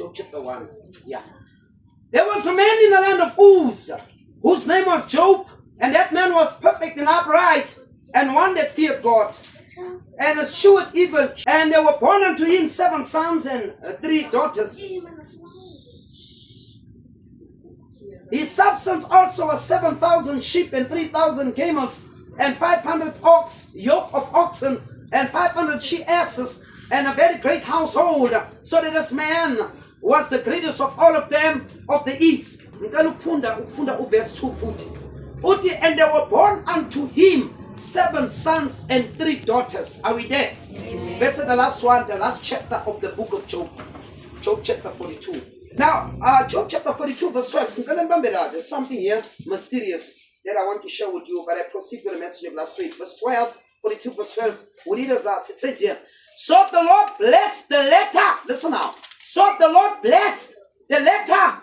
Job chapter 1. Yeah. There was a man in the land of Uz, whose name was Job, and that man was perfect and upright, and one that feared God, and eschewed evil. And there were born unto him 7 sons and 3 daughters. His substance also was 7,000 sheep and 3,000 camels, and 500 yoke of oxen, and 500 she-asses, and a very great household. So that this man was the greatest of all of them of the east. Ufunda verse 2 futhi. Uthi, and there were born unto him 7 sons and 3 daughters. Are we there? Amen. Verse the last one, the last chapter of the book of Job. Job chapter 42. Now, Job chapter 42 verse 12. There's something here mysterious that I want to share with you, but I proceed with the message of last week. Verse 12, 42 verse 12. We read as us. It says here, so the Lord blessed the letter. Listen now. So the Lord blessed the latter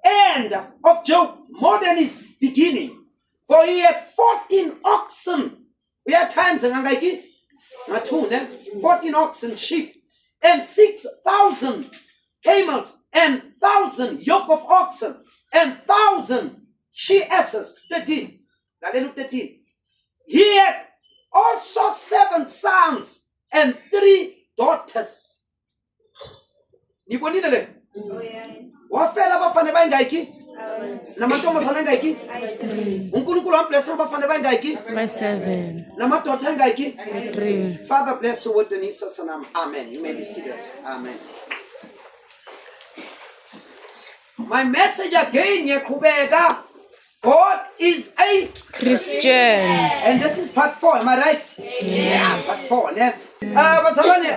end of Job more than his beginning. For he had 14 oxen. We had times 14 oxen, sheep, and 6,000 camels, and 1,000 yoke of oxen, and 1,000 she-asses. 13. Now then look 13. He had also 7 sons and 3 daughters. Nibonile le? Wafela abafane bayingaki? Namantombazana ayingaki? uNkulunkulu ambless abafane bayingaki? 7. Namadoda ayingaki? 3. Father bless you with the Jesus and amen. You may be seated. Amen. My message again, Yakubega. God is a Christian. And this is part 4, am I right? Yeah, part 4. Yeah.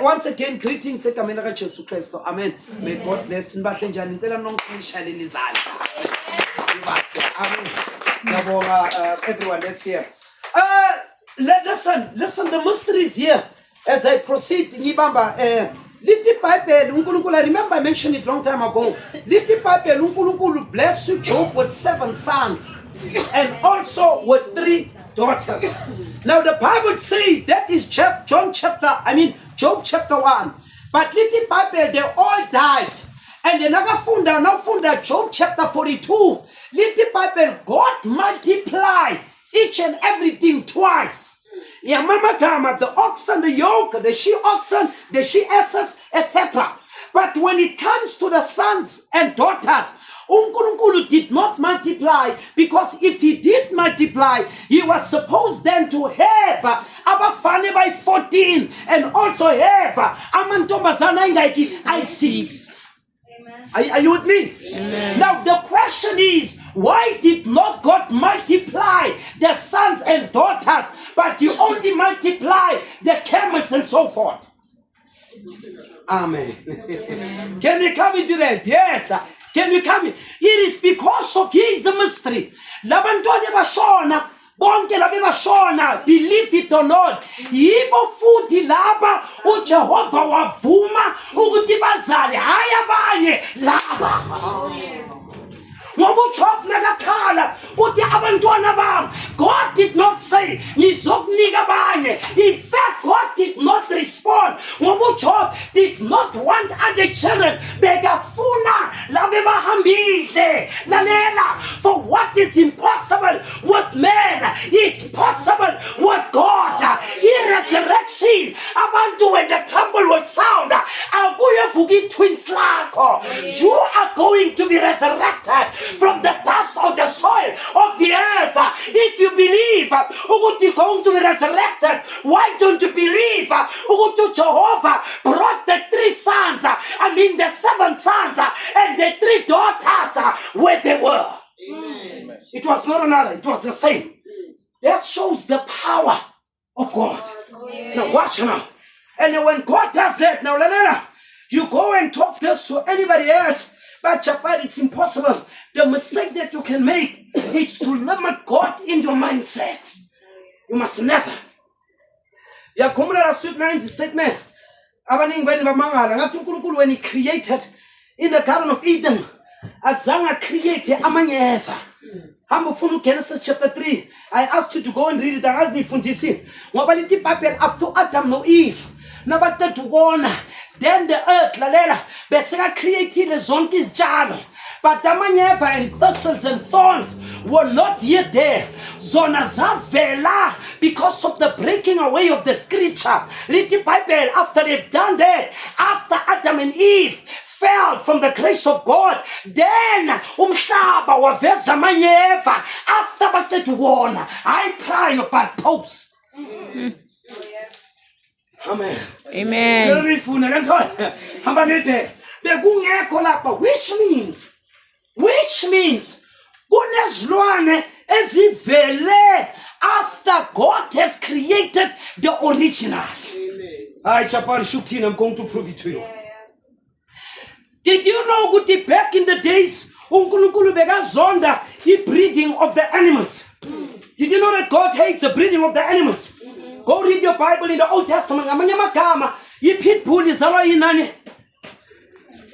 Once again, greetings. Amen. May God bless you. Everyone, let's hear. Listen, the mysteries here as I proceed. Little Bible, I remember I mentioned it long time ago. Little Bible, bless you, Job with 7 sons and also with 3 daughters. Now the Bible says that is Job chapter 1. But little Bible, they all died. And the Nagafunda, Job chapter 42. Little Bible, God multiply each and everything twice. Yeah, Mama Gama, the oxen, the yoke, the she-oxen, the she-asses, etc. But when it comes to the sons and daughters, uNkulunkulu did not multiply, because if he did multiply, he was supposed then to have abafane by 14 and also have amantombazana ingaki I6. Are you with me? Amen. Now the question is, why did not God multiply the sons and daughters, but you only multiply the camels and so forth? Amen. Can we come into that? Yes. Can you come in? It is because of his mystery. Labantwana bashona, bonke labe bashona, believe it or not. Yibo futhi laba uJehova wavuma ukuthi bazale hayi abanye laba. Ngoba uJob nakakhala uthi abantwana bami, God did not say ngizokunika abanye. In fact, God did not respond. Ngoba uJob did not want other children. Bekafuna labe bahambile. Lalela, for what is impossible with man is possible with God. In resurrection, abantu when the trumpet will sound, akuyevuka twins lakho. You are going to be resurrected from the dust of the soil of the earth. If you believe you're going to be resurrected, why don't you believe Jehovah brought the 3 sons, the 7 sons and the 3 daughters where they were? Amen. It was not another, it was the same. That shows the power of God. Now watch now. And when God does that, now you go and talk this to anybody else, but it's impossible. The mistake that you can make is to limit God in your mindset. You must never. Yeah, come on, statement. When he created in the Garden of Eden, azanga created amanyeva. Genesis chapter 3. I asked you to go and read it. I asked me fundisi. After Adam no Eve. Nabatatu wona Then the earth, lalela, beseka created zonke izitshalo. But amanyeva and thistles and thorns were not yet there. Zona zavela because of the breaking away of the scripture. Little Bible, after they've done that, after Adam and Eve fell from the grace of God, then umhlaba waveza amanyeva after baqeda wona I pray but post. Amen. Amen. Which means kunezilwane ezivele after God has created the original. Amen. Chapari Shutin, I'm going to prove it to you. Did you know Guti back in the days uNkulunkulu bekazonda breeding of the animals? Did you know that God hates the breeding of the animals? Go read your Bible in the Old Testament. Pit bull izalwa yinani?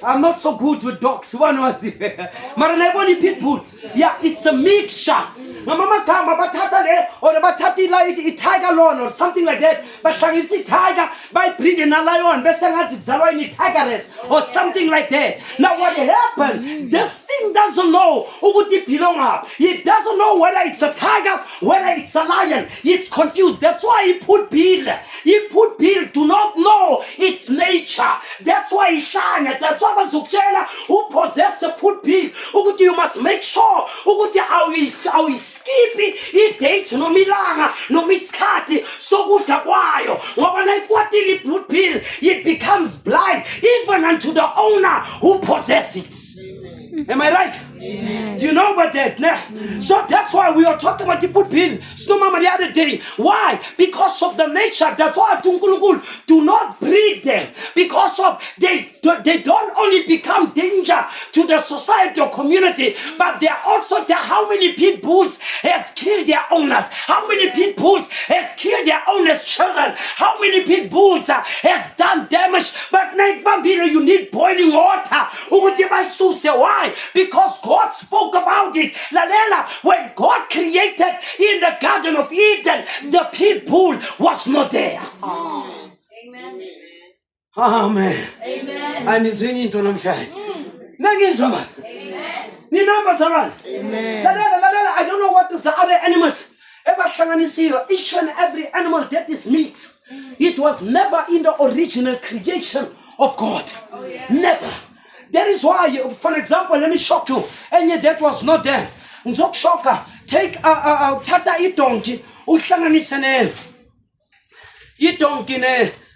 I'm not so good with dogs. One was Maraneboni pit bull. Yeah, it's a mixture. Mama kama batata le or batati like a tiger lion or something like that. But can you see tiger by breeding a lion? Best as it's a tigeress or something like that. Now what happened? This thing doesn't know who it belong up. It doesn't know whether it's a tiger, whether it's a lion. It's confused. That's why he put Bill. He put Bill to not know its nature. That's why he shine. That's why Mazukela who possesses put Bill. You must make sure how he skippy idate nomilanga nomiskati sokuda kwayo ngoba nayikwatile put Bill it becomes blind even unto the owner who possesses it. Am I right? Amen. You know about that, nah? So that's why we are talking about the put Bill Snowmama the other day. Why? Because of the nature. That's why do not breed them. Because of they don't only become danger to the society or community, but they are also how many pit bulls has killed their owners, how many pit bulls has killed their owners' children, how many pit bulls has done damage. But you need boiling water. Why? Because God spoke about it. Lalela, when God created in the Garden of Eden, the pit bull was not there. Oh. Amen. Amen. Amen. And it's ringing to them shy. Amen. Amen. I don't know what is the other animals. Each and every animal that is mixed, it was never in the original creation of God. Oh, yeah. Never. That is why, for example, let me shock you. And yet that was not there. Take tata donkey.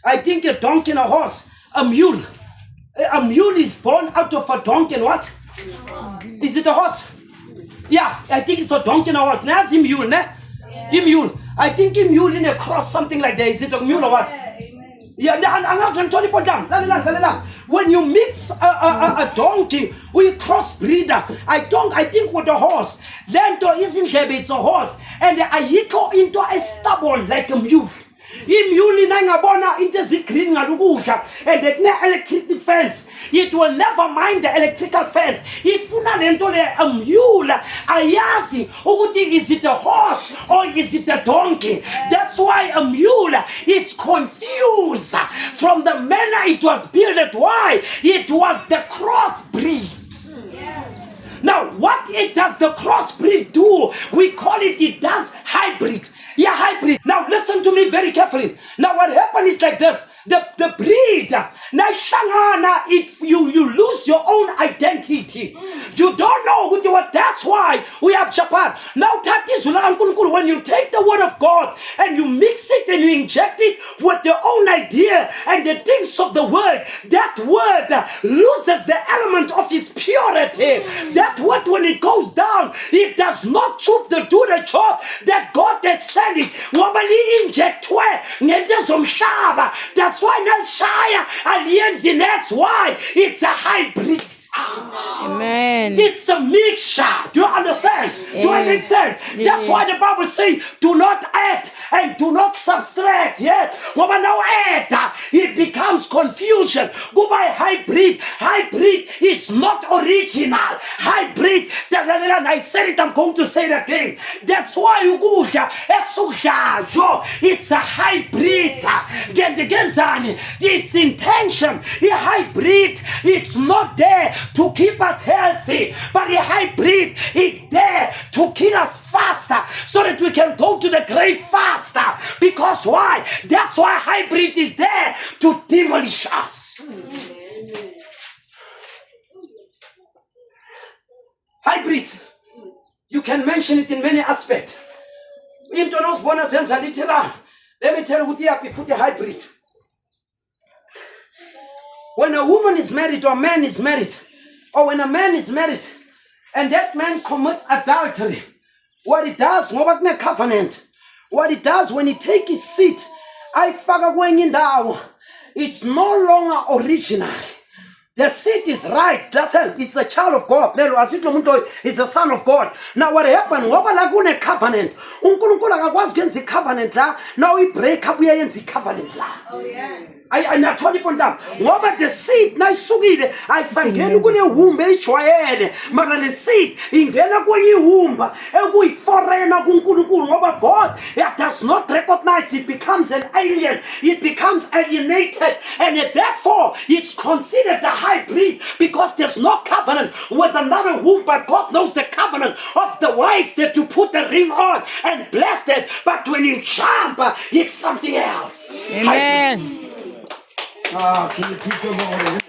I think a donkey and a horse, a mule. A mule is born out of a donkey and what? Is it a horse? Yeah, I think it's a donkey and a horse. Now it's a mule, ne? Yeah. Mule. I think a mule in a cross, something like that. Is it a mule or what? Yeah, when you mix a donkey with crossbreeder, I think with a horse, then isn't there, it's a horse, and I into a stubborn like a mule. Imule nangabona into green ngalukudla and the electric fence, it will never mind the electrical fence. If lento le a mule ayazi ukuthi is it a horse or is it a donkey? That's why a mule is confused from the manner it was built. Why? It was the crossbreed. Now, what it does the crossbreed do? We call it does hybrid. Yeah, hybrid. Now, listen to me very carefully. Now, what happens is like this. The breed. If you lose your own identity. You don't know what. That's why we have Japan. Now, when you take the word of God and you mix it and you inject it with your own idea and the things of the word, that word loses the element of its purity. That word, when it goes down, it does not do the job that God has said it. That's why Nalshaya Alienzi, that's why it's a hybrid. Amen. It's a mixture. Do you understand? Do I make sense? That's why the Bible says, do not add and do not subtract. Yes, ngoba now it becomes confusion. Go by hybrid. Hybrid is not original. Hybrid, I said it, I'm going to say it again. That's why ukudla esukudlayo, it's a hybrid. Its intention, a hybrid, it's not there to keep us healthy, but a hybrid is there to kill us faster so that we can go to the grave faster. Because why? That's why hybrid is there to demolish us. Hybrid, you can mention it in many aspects. Let me tell you what you hybrid. When a woman is married or a man is married, or when a man is married and that man commits adultery, what it does, covenant, what it does when he takes his seat, it's no longer original. The seed is right. That's it. It's a child of God. It's a son of God. Now what happened? Ngoba covenant. Unkulunkulu akakwazi ukwenza covenant la. Now we break up uyenza covenant la. Oh yeah. Ayinatholi point la. Ngoba the seed nayisukile ayisangeni kule humbe ejwayele. Mara le seed ingena kwenye humba ekuyiforena kuNkulunkulu ngoba God does not recognize, it becomes an alien. It becomes alienated, and therefore it's considered a hybrid because there's no covenant with another womb, but God knows the covenant of the wife that you put the ring on and blessed it, but when you jump, it's something else. Amen. Can you keep them on?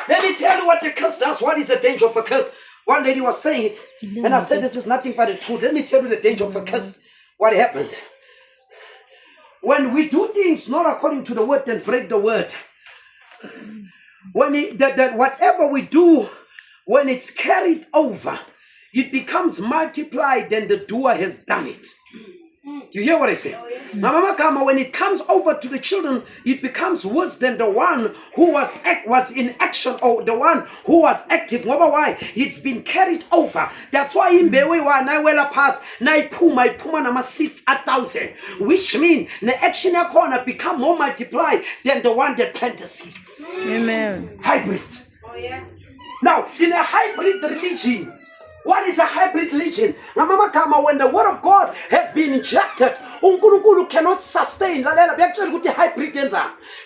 Let me tell you what the curse does. What is the danger of a curse? One lady was saying it, and I said this is nothing but the truth. Let me tell you the danger of a curse. What happens when we do things not according to the word and break the word? When whatever we do, when it's carried over, it becomes multiplied and the doer has done it. Do you hear what I say? Mama Kama, when it comes over to the children, it becomes worse than the one who was in action, or the one who was active. Why? It's been carried over. That's why in Bewe na wela pass na ipuma nama 6,000, which means the action corner become more multiplied than the one that planted seeds. Amen. Hybrid. Oh yeah. Now, in a hybrid religion. What is a hybrid religion? Mama Kama, when the word of God has been injected, uNkulunkulu cannot sustain.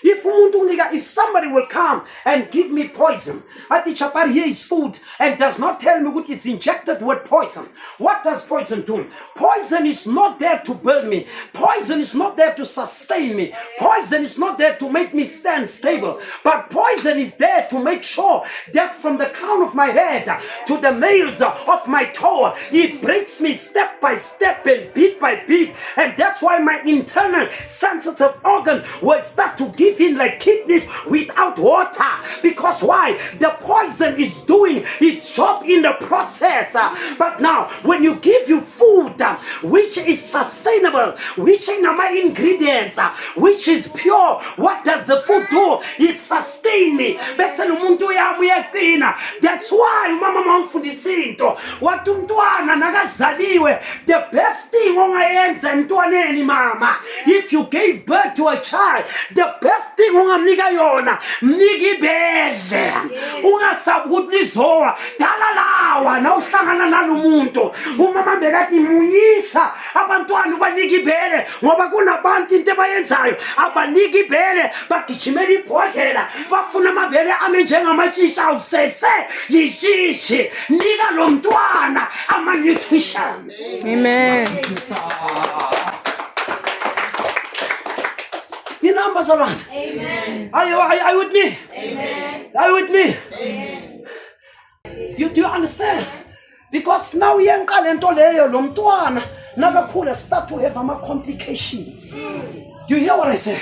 If somebody will come and give me poison, here is food and does not tell me what is injected with poison. What does poison do? Poison is not there to build me. Poison is not there to sustain me. Poison is not there to make me stand stable. But poison is there to make sure that from the crown of my head to the nails of my toe, it breaks me step by step and beat by beat. And that's why my internal sensitive organ will start to give in like kidneys without water. Because why? The poison is doing its job in the process. But now, when you give you food which is sustainable, which in my ingredients, which is pure, what does the food do? It sustains me. That's why mama mamfundisinto watu mtwana nakazaliwe, the best thing ongayenza mntwaneni mama, if you gave birth to a child, the best thing ongamnika yona mnika ibele. Ungasabi ukuthi lizowa dala lawa na uhlangana nalomuntu umama bekati munyisa abantwana banika ibele ngoba kunabantu into abayenzayo abanika ibele bagijimela ibhodlela bafuna amabele ame njengamatshitshi awusese yitshitshi nika lo mntwana ama nutrition. Amen. The numbers are on. Amen. Are you with me? Amen. Are you with me? Amen. You do understand? Because now yenka lento leyo lo mntwana nakakhula start to have ama complications. Do you hear what I say?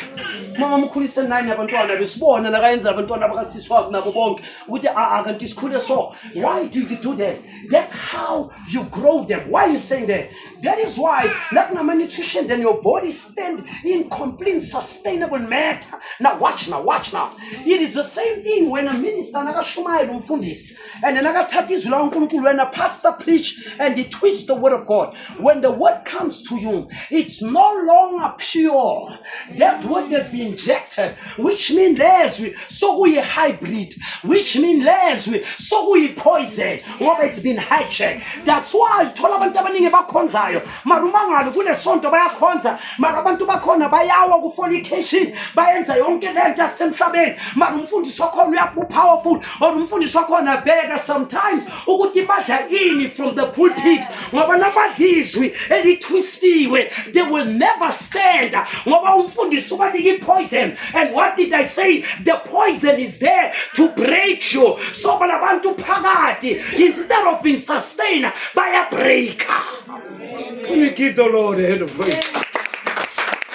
Mama mkhulise 9 abantwana besibona nakayenza abantwana bakasiswa nabo bonke ukuthi akanti sikhule so. Why do you do that? That's how you grow them. Why are you saying that? That is why like nutrition then your body stand in complete sustainable matter. Now watch now. It is the same thing when a minister nakashumayela umfundisi and nakathatha izwi la uNkulunkulu when a pastor preach and he twist the word of God. When the word comes to you, it's no longer pure. That word has been injected, which means so we hybrid, which means so we poison. Ngoba it's been hijacked. That's why thola abantu abaningi bakhonzayo marumangalo kule sonto bayakhonza mara abantu bakhona bayawa ku fornication bayenza yonke lento yasemhlabeni mara umfundisi wakhona uyabu powerful or umfundisi wakhona bega sometimes ukuthi badla ini from the pulpit ngoba nabadizwi elitwistiwe they will never stand ngoba umfundisi ubanika poison. And what did I say? The poison is there to break you. So balabantu phakathi instead of being sustained by a breaker. Can we give the Lord a hand of praise?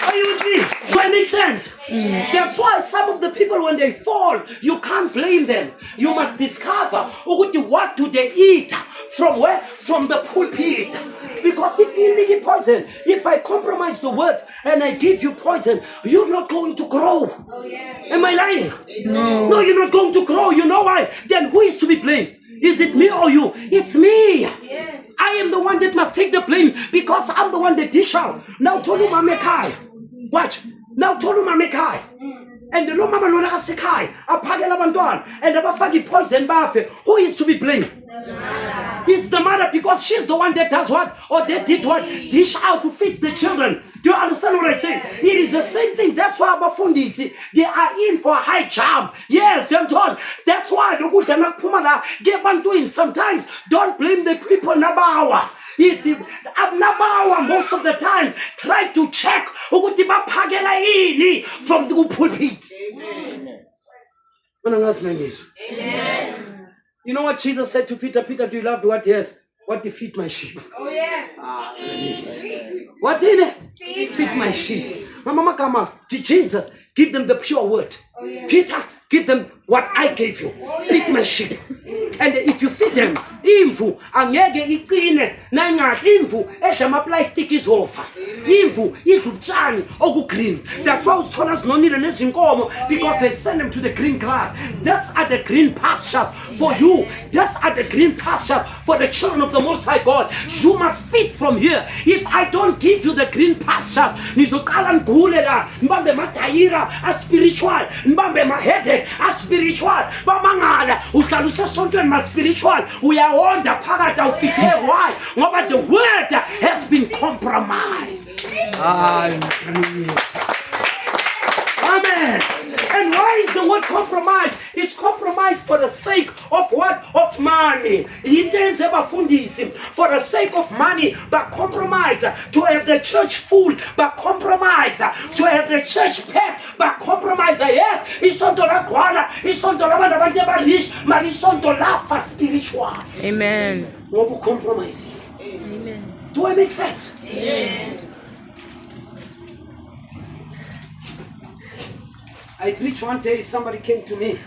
Are you with me? Do I make sense? That's why some of the people when they fall, you can't blame them. You must discover what do they eat from where? From the pulpit. Because if you make it poison, if I compromise the word and I give you poison, you're not going to grow. Oh, yeah. Am I lying? No, you're not going to grow. You know why? Then who is to be blamed? Is it me or you? It's me. Yes. I am the one that must take the blame because I'm the one that dish out. Now Tolu Mamekai. Watch. Now Tolu Mamekai. And the Loma Malona Sekai, a Pagala Bandon, and the Bafagi poison bafe. Who is to be blamed? It's the mother because she's the one that does what? Or that did what? Dish out to feed the children. Do you understand what I say? It is the same thing. That's why Abafundisi, they are in for a high jump. Yes, you're told. That's why the good Pumala get on doing sometimes. Don't blame the people Nabawa. It's Nabawa most of the time. Try to check from the pulpit. Amen. You know what Jesus said to Peter? Peter, do you love what? Yes. What? To feed my sheep. Oh yeah. What in it? Feed my sheep. Mama, come on. Jesus, give them the pure word. Oh, yeah. Peter, give them what I gave you. Oh, yeah. Feed my sheep. And if you feed them, imvu angeke iqine nanga imvu edama plastic izofa. Imvu idubutshani oku green. That's why usithola sinonile nezinkomo because they send them to the green grass. These are the green pastures for you. These are the green pastures for the children of the Most High God. You must feed from here. If I don't give you the green pastures, nizokala ngule la mbambe matayira a spiritual, mbambe ma headache a spiritual, bamangala uhlala sonke ma spiritual. We are on the phakathi awufike. Why? Ngoba the word has been compromised. Amen. And why is the word compromised? It's compromised for the sake of what? Of money. For the sake of money, but compromise to have the church full, but compromise to have the church packed, but compromise. Yes, it's on the guana, it's on the for spiritual. Amen. No compromise. Amen. Do I make sense? Amen. I preached one day, somebody came to me.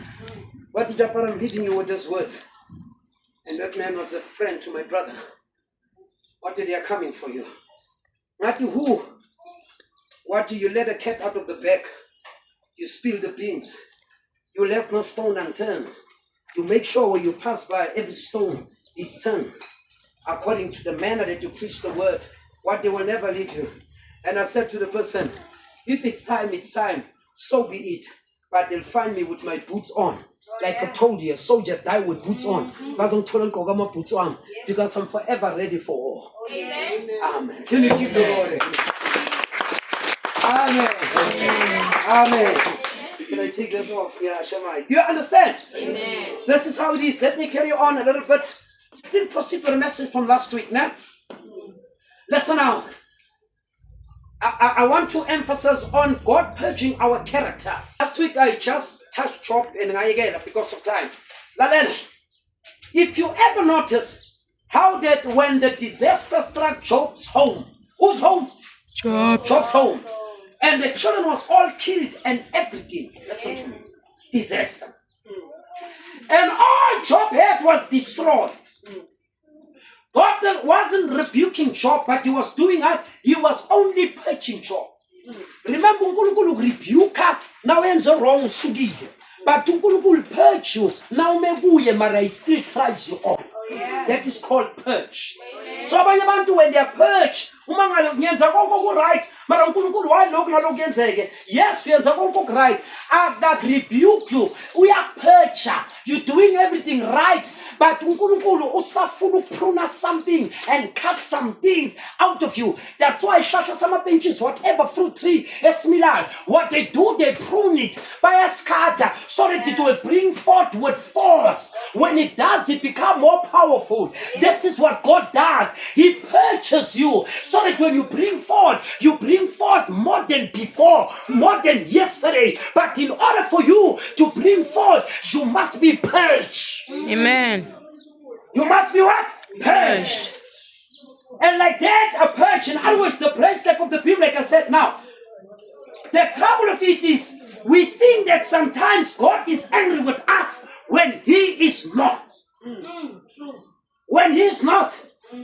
What did I'm leaving you with those words? And that man was a friend to my brother. What did they are coming for you? Not you who? What do you let a cat out of the bag? You spill the beans. You left no stone unturned. You make sure when you pass by every stone is turned. According to the manner that you preach the word, what they will never leave you. And I said to the person, if it's time, it's time. So be it. But they'll find me with my boots on. Like I told you, a soldier died with boots on. Boots on. Because I'm forever ready for war. Amen. Can you give the Lord Amen. Amen. Can I take this off? Yeah, Shammai. Do you understand? Amen. This is how it is. Let me carry on a little bit. Still proceed with the message from last week now. Listen now. I want to emphasize on God purging our character. Last week I just touched Job and Ngayegela because of time. Lalena, if you ever notice how that when the disaster struck Job's home, whose home? Job's home. And the children was all killed and everything. Listen to me. Disaster. And all Job had was destroyed. God wasn't rebuking Job, but he was doing that. He was only purging Job. Remember, uNkulunkulu rebuke now ends wrong sugile. But uNkulunkulu purge you now mebuye mara he still tries you on. That is called purge. So abanye abantu when they are purged, uma ngalo ngenza konke right, mara uNkulunkulu why lokho nalokho yenzeke. Yes, uyenza konke right. Aka rebuke you. Uya purge. You doing everything right, but uNkulunkulu usafuna ukupruna something and cut some things out of you. That's why some benches, whatever fruit tree esimilayo, what they do, they prune it by a scatter so that it will bring forth with force. When it does, it become more powerful. This is what God does. He purges you so that when you bring forth more than before, more than yesterday. But in order for you to bring forth, you must be purged. Amen. You must be what? Purged. And like that, a purge. In other words, the price tag of the film, like I said now. The trouble of it is, we think that sometimes God is angry with us when He is not. When He is not.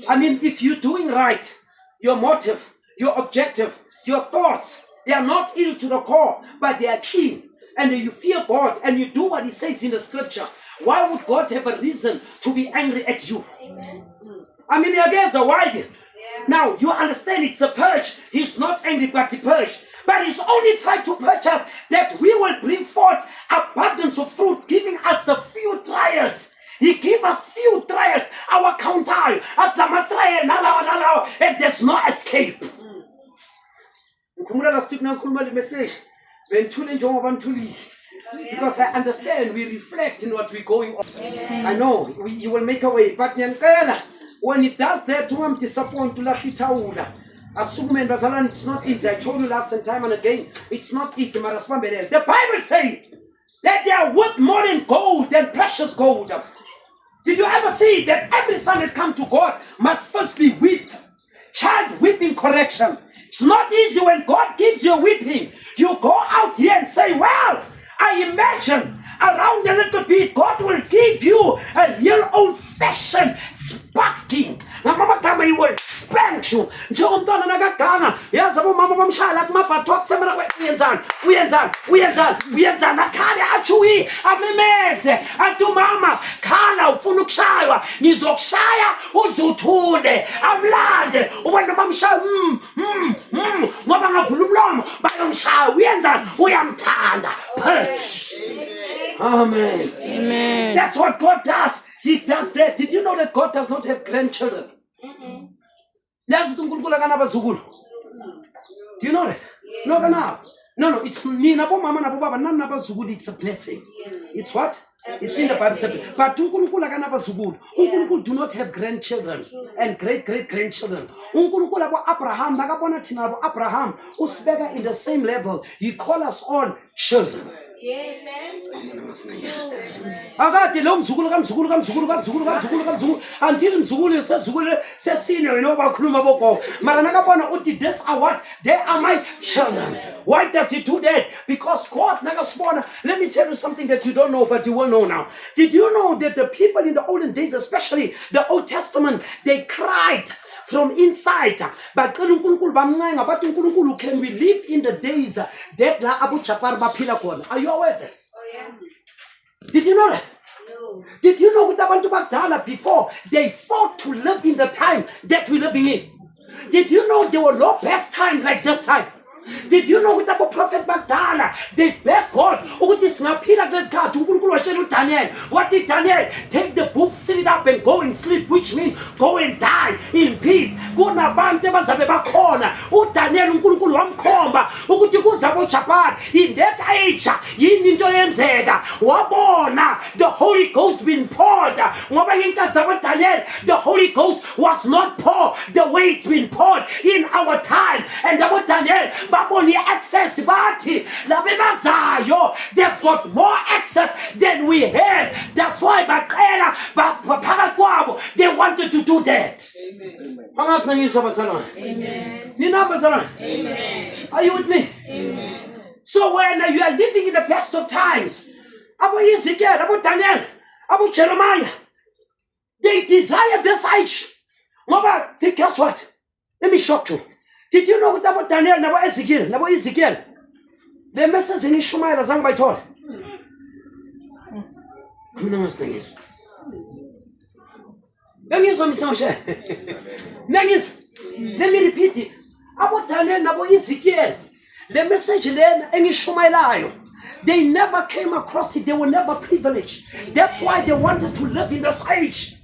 I mean, if you're doing right, your motive, your objective, your thoughts, they are not ill to the core, but they are clean. And you fear God and you do what He says in the scripture. Why would God have a reason to be angry at you? I mean, against a wide. Now, you understand it's a purge. He's not angry, but He purged. But He's only trying to purge us that we will bring forth abundance of fruit, giving us a few trials. He gave us few trials. Our counter, and there's no escape. Because I understand, we reflect in what we're going on. I know, you will make a way. But when it does that, I'm disappointed to let it out. It's not easy. I told you last time and again, it's not easy. The Bible says that they are worth more than gold, than precious gold. Did you ever see that every son that comes to God must first be whipped? Child whipping correction. It's not easy when God gives you a whipping. You go out here and say, well, I imagine around a little bit, God will give you a real old-fashioned spanking. Mama kama you will spank you. Njengo mntwana nakaganga. Yazi abomama bamshaya kumabhatho akusemela uyenzani akhale achuyi amemeze athi mama khala ufuna ukushaywa ngizokushaya uzuthule amlande ubona bamshaya ngoba ngavula umlomo bayomshaya uyenzani uyamthanda push. Amen. Amen. That's what God does. He does that. Did you know that God does not have grandchildren? Do you know that? No. It's Nina Mama Nababa, none of us good. It's a blessing. It's what? It's in the Bible. But Unkulunkulu do not have grandchildren and great-grandchildren. Unkulunkulu Abraham, Abraham, Usbega in the same level. He calls us all children. Yes. Akade lo mzukulu kamzukulu until mzukulu sesine wena obakhuluma bogogo mara nakabona uthi this are what they are my children. Why does He do that? Because God nakasibona. Let me tell you something that you don't know but you will know now. Did you know that the people in the olden days, especially the Old Testament, they cried from inside? But uNkulunkulu bamncenga bathi uNkulunkulu, can we live in the days that la Abu Jafar baphila khona? Are you aware of that? Oh yeah. Did you know that? No. Did you know that abantu bakudala before they fought to live in the time that we're living in? Did you know there were no best time like this time? Did you know that the prophet bakudala they begged God ukuthi singaphila kulesikhathi? uNkulunkulu watshela uDaniel. What did Daniel? Take the book, seal it up and go and sleep, which means go and die in peace. Kunabantu abazabe bakhona uDaniel uNkulunkulu wamkhomba ukuthi kuzabo Jabbar in that age yini into yenzeka. Wabona the Holy Ghost been poured ngoba inkathi zabo Daniel the Holy Ghost was not poured the way it's been poured in our time. And about Daniel babona access bathi labebazayo they've got more access than we had. That's why baqela phakathi kwabo they wanted to do that. Amen. Amen. Are you with me? Amen. So when you are living in the best of times, Abu Ezekiel, Abu Daniel, Abu Jeremiah, they desire this age. Mama, guess what? Let me shock you. Did you know what about Daniel and Abu Ezekiel? The message in Ishmael is by told. Let me repeat it. About Daniel and Abu Ezekiel. The message then in Ishmael, they never came across it. They were never privileged. That's why they wanted to live in this age.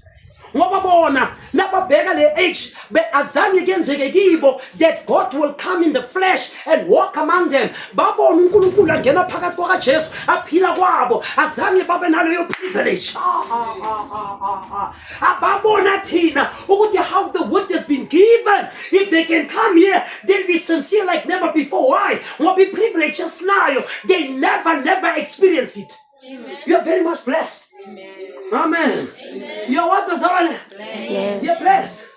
Wababona nababheka le age be azange kenzeke kibo that God will come in the flesh and walk among them. Babona uNkulunkulu angena phakathi kwaJesu aphila kwabo azange babe naleyo privilege. Ababona thina ukuthi how the word has been given. If they can come here, they'll be sincere like never before. Why? Ngoba privilege just now they never experience it. Amen. You are very much blessed. Amen. Amen. Amen. You are what, Bazarane? Yes. You're blessed.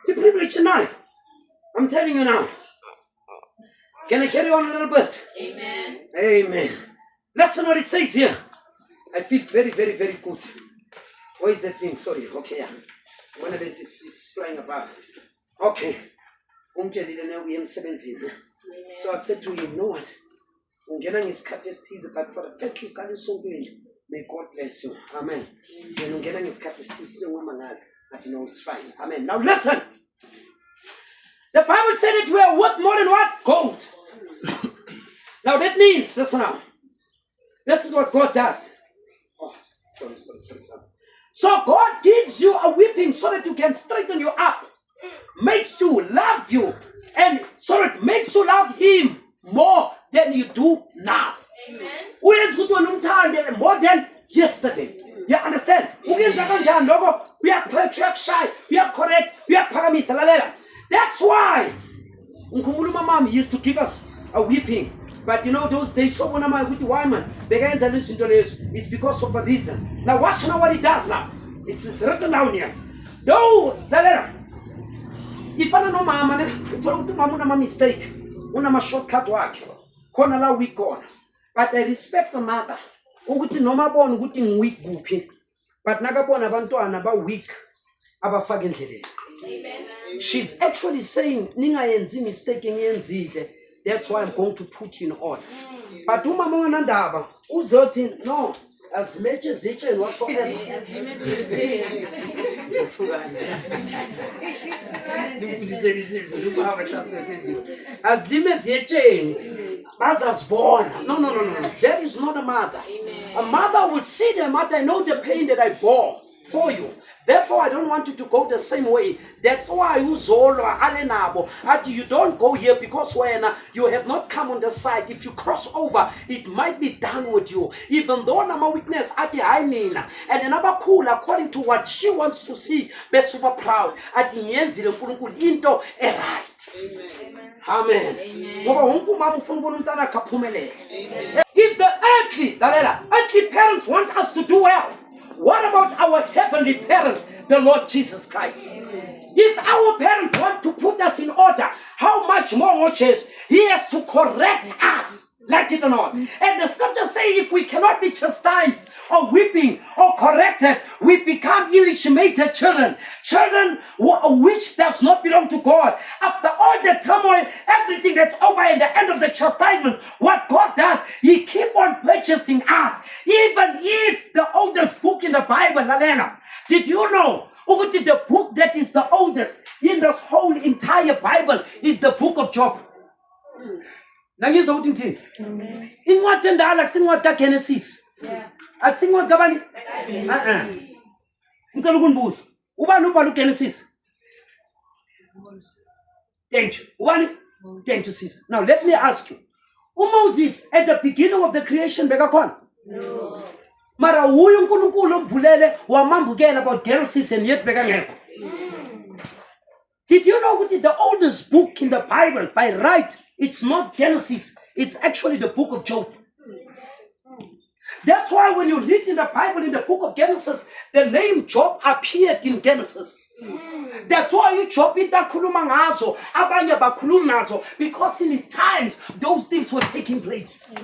You're privileged tonight. I'm telling you now. Can I carry on a little bit? Amen. Amen. Listen what it says here. I feel very good. Where is that thing? Sorry. Okay, yeah. One of it is it's flying above. Okay. So I said to him, you know what? But for the fact you can't so good, may God bless you. Amen. Then ungena ngesikhathi esithize ngomangala, but you know it's fine. Amen. Now listen. The Bible said it were worth more than what? Gold. Now that means, listen now. This is what God does. Oh, sorry. So God gives you a whipping so that you can straighten you up. Makes you love you. And so it makes you love Him more than you do now. Amen. More than yesterday. You understand? We are shy. We are correct. We are paramisa. That's why Nkumuluma Mom used to give us a whipping. But you know those days, so when I'm with the woman, began to listen to this. It's because of a reason. Now watch now what he does now. It's written down here. No, if I don't know mama, it's a mistake. Una shortcut work. Kona la weak on. But I respect the mother. Ukuthi noma bona ukuthi ngiweak kuphi. But nakabona abantwana aba weak abafaka endleleni. Amen. She's actually saying ningayenzi mistake engiyenzile. That's why I'm going to put you in order. But umama wanandaba uzothi no as much as it and whatsoever. As limits as born. No. That is not a mother. Amen. A mother will see the mother. I know the pain that I bore for you. Therefore, I don't want you to go the same way. That's why you don't go here because when you have not come on the side, if you cross over, it might be done with you. Even though I'm a witness at the and another cool according to what she wants to see, be super proud at the end into a right. Amen. If the earthly parents want us to do well, what about our heavenly parent, the Lord Jesus Christ? If our parents want to put us in order, how much more chance He has to correct us? Like it or not. And the scriptures say if we cannot be chastised or whipping or corrected, we become illegitimate children. Children which does not belong to God. After all the turmoil, everything that's over in the end of the chastisement, what God does, He keep on purchasing us. Even if the oldest book in the Bible, Lalena, did you know the book that is the oldest in this whole entire Bible is the book of Job? Nangizwa ukuthi ngithini? Incwadi endala kusincwadi kaGenesis. Akusincwadi kabani? Ngicela ukunibuza. Ubani ubhala uGenesis? Thank you. Ubani? Thank you, sister. Now let me ask you. Moses at the beginning of the creation bekakhona? No. Mara huyu uNkulunkulu omvulele wamambukela about Genesis and yet bekangekho. Did you know what the oldest book in the Bible by right It's not Genesis. It's actually the book of Job. That's why when you read in the Bible, in the book of Genesis, the name Job appeared in Genesis. That's why you Job itakhuluma ngazo, abanye bakhuluma nazo, because in his times those things were taking place.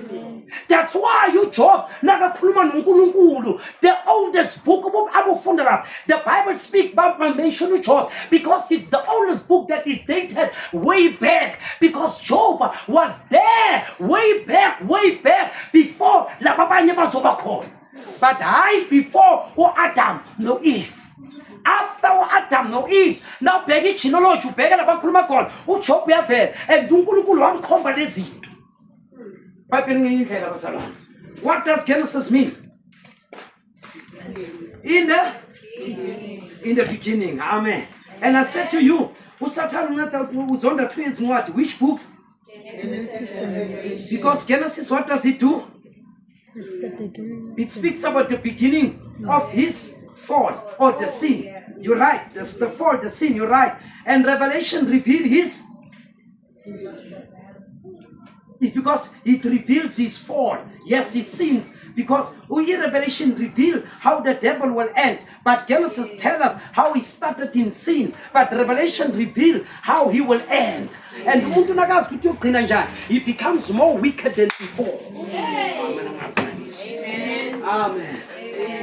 That's why you Job nakakhuluma noNkulunkulu, the oldest book abufunda lapha. The Bible speaks about mention Job because it's the oldest book that is dated way back, because Job was there way back before lababanye bazoba khona. But before Adam no Eve. After Adam no Eve, now bheka genealogy ubheka labakhuluma khona uJob uyavela and uNkulunkulu wamkhomba lezi zinto. Bible ngenye indlela basalwana. What does Genesis mean? In the beginning. Amen. And I said to you, uSatan uzonda two izincwadi. Which books? Because Genesis, what does it do? It speaks about the beginning of his fall or the sin. You're right. The fall, the sin. You're right. And Revelation revealed his. It's because it reveals his fall. Yes, his sins. Because we in Revelation reveal how the devil will end. But Genesis tells us how he started in sin. But Revelation reveal how he will end. And he becomes more wicked than before. Amen.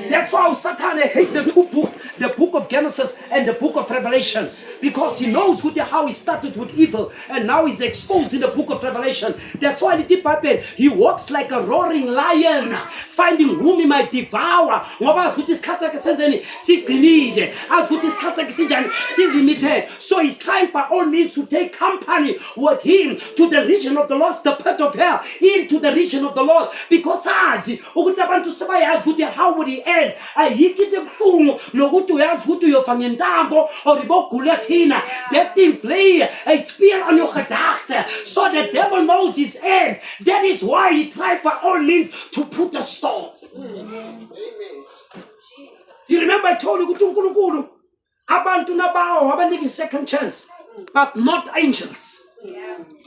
That's why Satan hates the two books, the book of Genesis and the book of Revelation, because he knows how he started with evil and now he's exposed in the book of Revelation. That's why he walks like a roaring lion, finding whom he might devour. So he's trying by all means to take company with him to the region of the lost, the pit of hell, into the region of the Lord, because how would he end? That thing play a spear on your gedachte, so the devil knows his end. That is why he tried by all means to put a stop. You remember I told you abantu nabawo abaniki second chance, but not angels.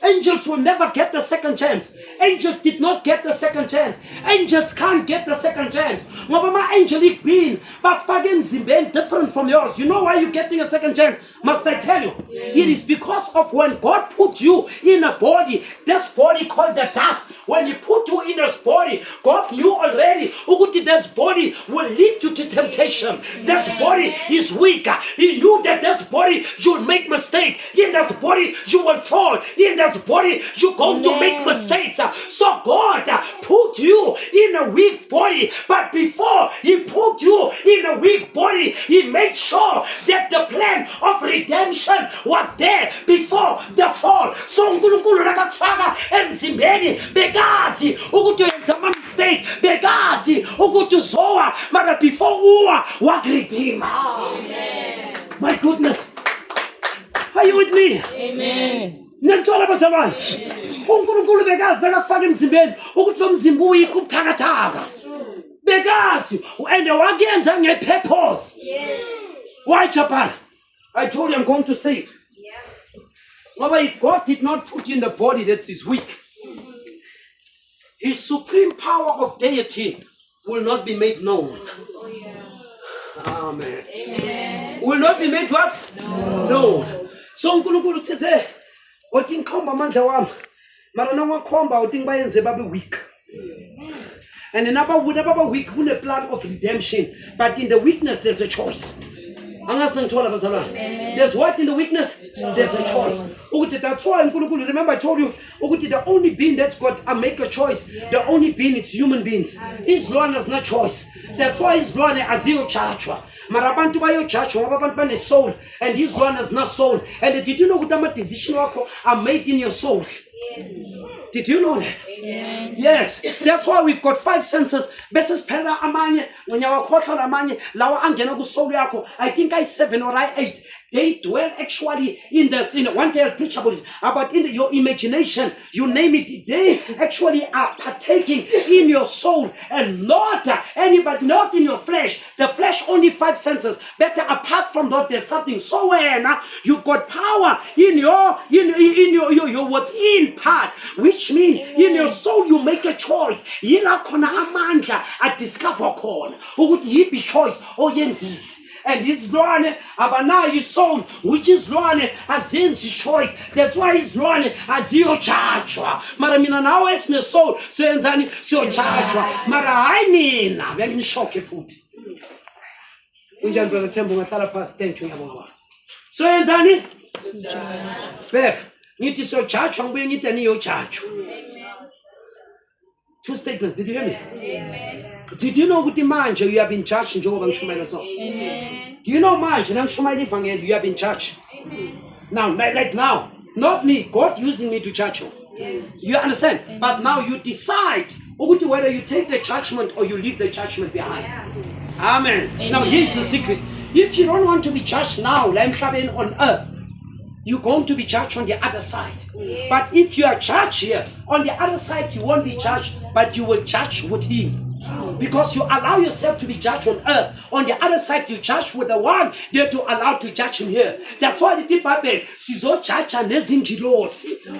Angels will never get the second chance. Angels did not get the second chance. Angels can't get the second chance. Ngoba ma angelic being bafake emzimbeni different from yours. You know why you're getting a second chance? Must I tell you? It is because of when God put you in a body, this body called the dust. When he put you in this body, God knew already this body will lead you to temptation. This body is weaker. He knew that this body you will make mistake. In this body you will fall. In this body you're going to make mistakes. So God put you in a weak body. But before he put you in a weak body, he made sure that the plan of redemption was there before the fall. So uNkulunkulu nakakufaka emzimbeni bekazi ukuthi wenza ama mistake, bekazi ukuthi uzowa, mara before uwa wakuredeema. My goodness. Are you with me? Amen. Nanthola bazalwane. uNkulunkulu bekazi nakakufaka emzimbeni ukuthi lo mzimba uyibuthakathaka. Bekazi and wakuyenza ngepurpose. Yes. Why Japan? I told you I'm going to save. Yeah. But if God did not put you in the body that is weak, his supreme power of deity will not be made known. Oh, yeah. Amen. Amen. Will not be made what? No. So uNkulunkulu uthe othi ngikhomba amandla wami, mara nongakhomba uthi ngibayenze babe weak. And another weak kune plan of redemption, but in the weakness there's a choice. There's what in the weakness? There's a choice. That's why remember I told you the only being that's got to make a choice, the only being it's human beings. His Lord has no choice. That's why his Lord has zero charge. Marabantu bayo church, abantu bane soul, and his one has not soul. And did you know what decision are made in your soul? Yes. Did you know that? Amen. Yes. That's why we've got 5 senses. Beses pela amanye, when you are amanye, lawa angena ku soul yako. I think I 7 or I 8. They dwell actually in one day I'll preach about this, about in your imagination, you name it, they actually are partaking in your soul and not anybody, not in your flesh. The flesh only 5 senses. Better apart from that, there's something. So when you've got power in your within part, which means in your soul you make a choice. Yila kona amanda at discover corn. Ukuthi yipi choice oyenzi. And this Lord, abana his soul, which is Lord, as in his choice. That's why his Lord, as your chachwa. Mara mina now is the soul, senzani, so chachwa. Mara I need, I'm shock foot. Unjan brother Temple, Matala past 10 to Yamawa. So enzani, babe, need to so chachwa, we need a new chachwa. 2 statements, did you hear me? Amen. Did you know with the mind you have been charged in Jehovah Shumai? Amen. Do you know mind you have been charged? Amen. Now, like now, not me, God using me to charge you. Yes. You understand? Amen. But now you decide whether you take the judgment or you leave the judgment behind. Yeah. Amen. Amen. Now here's the secret. If you don't want to be judged now, like coming on earth, you're going to be judged on the other side. Yes. But if you are judged here, on the other side you won't be judged, but you will judge with him. Because you allow yourself to be judged on earth. On the other side, you judge with the one that you allow to judge him here. That's why the Bible says,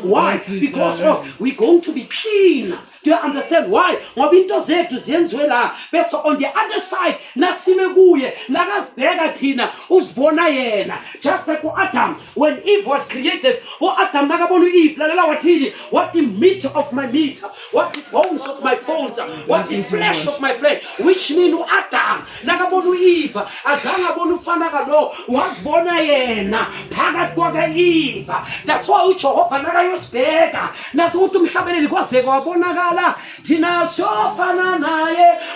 why? Because we're going to be clean. Do you understand why? On the other side, just like Adam, when Eve was created, what the meat of my meat, what the bones of my bones, what the flesh of my flesh, which means Adam, Nagabonu Eve, Azangabonu Fanagano, was born again, Pagat Eve. That's why Uchopa Nagayos Pega, Nasutum Cabin Quasego, Bonagala, Tina Sofana,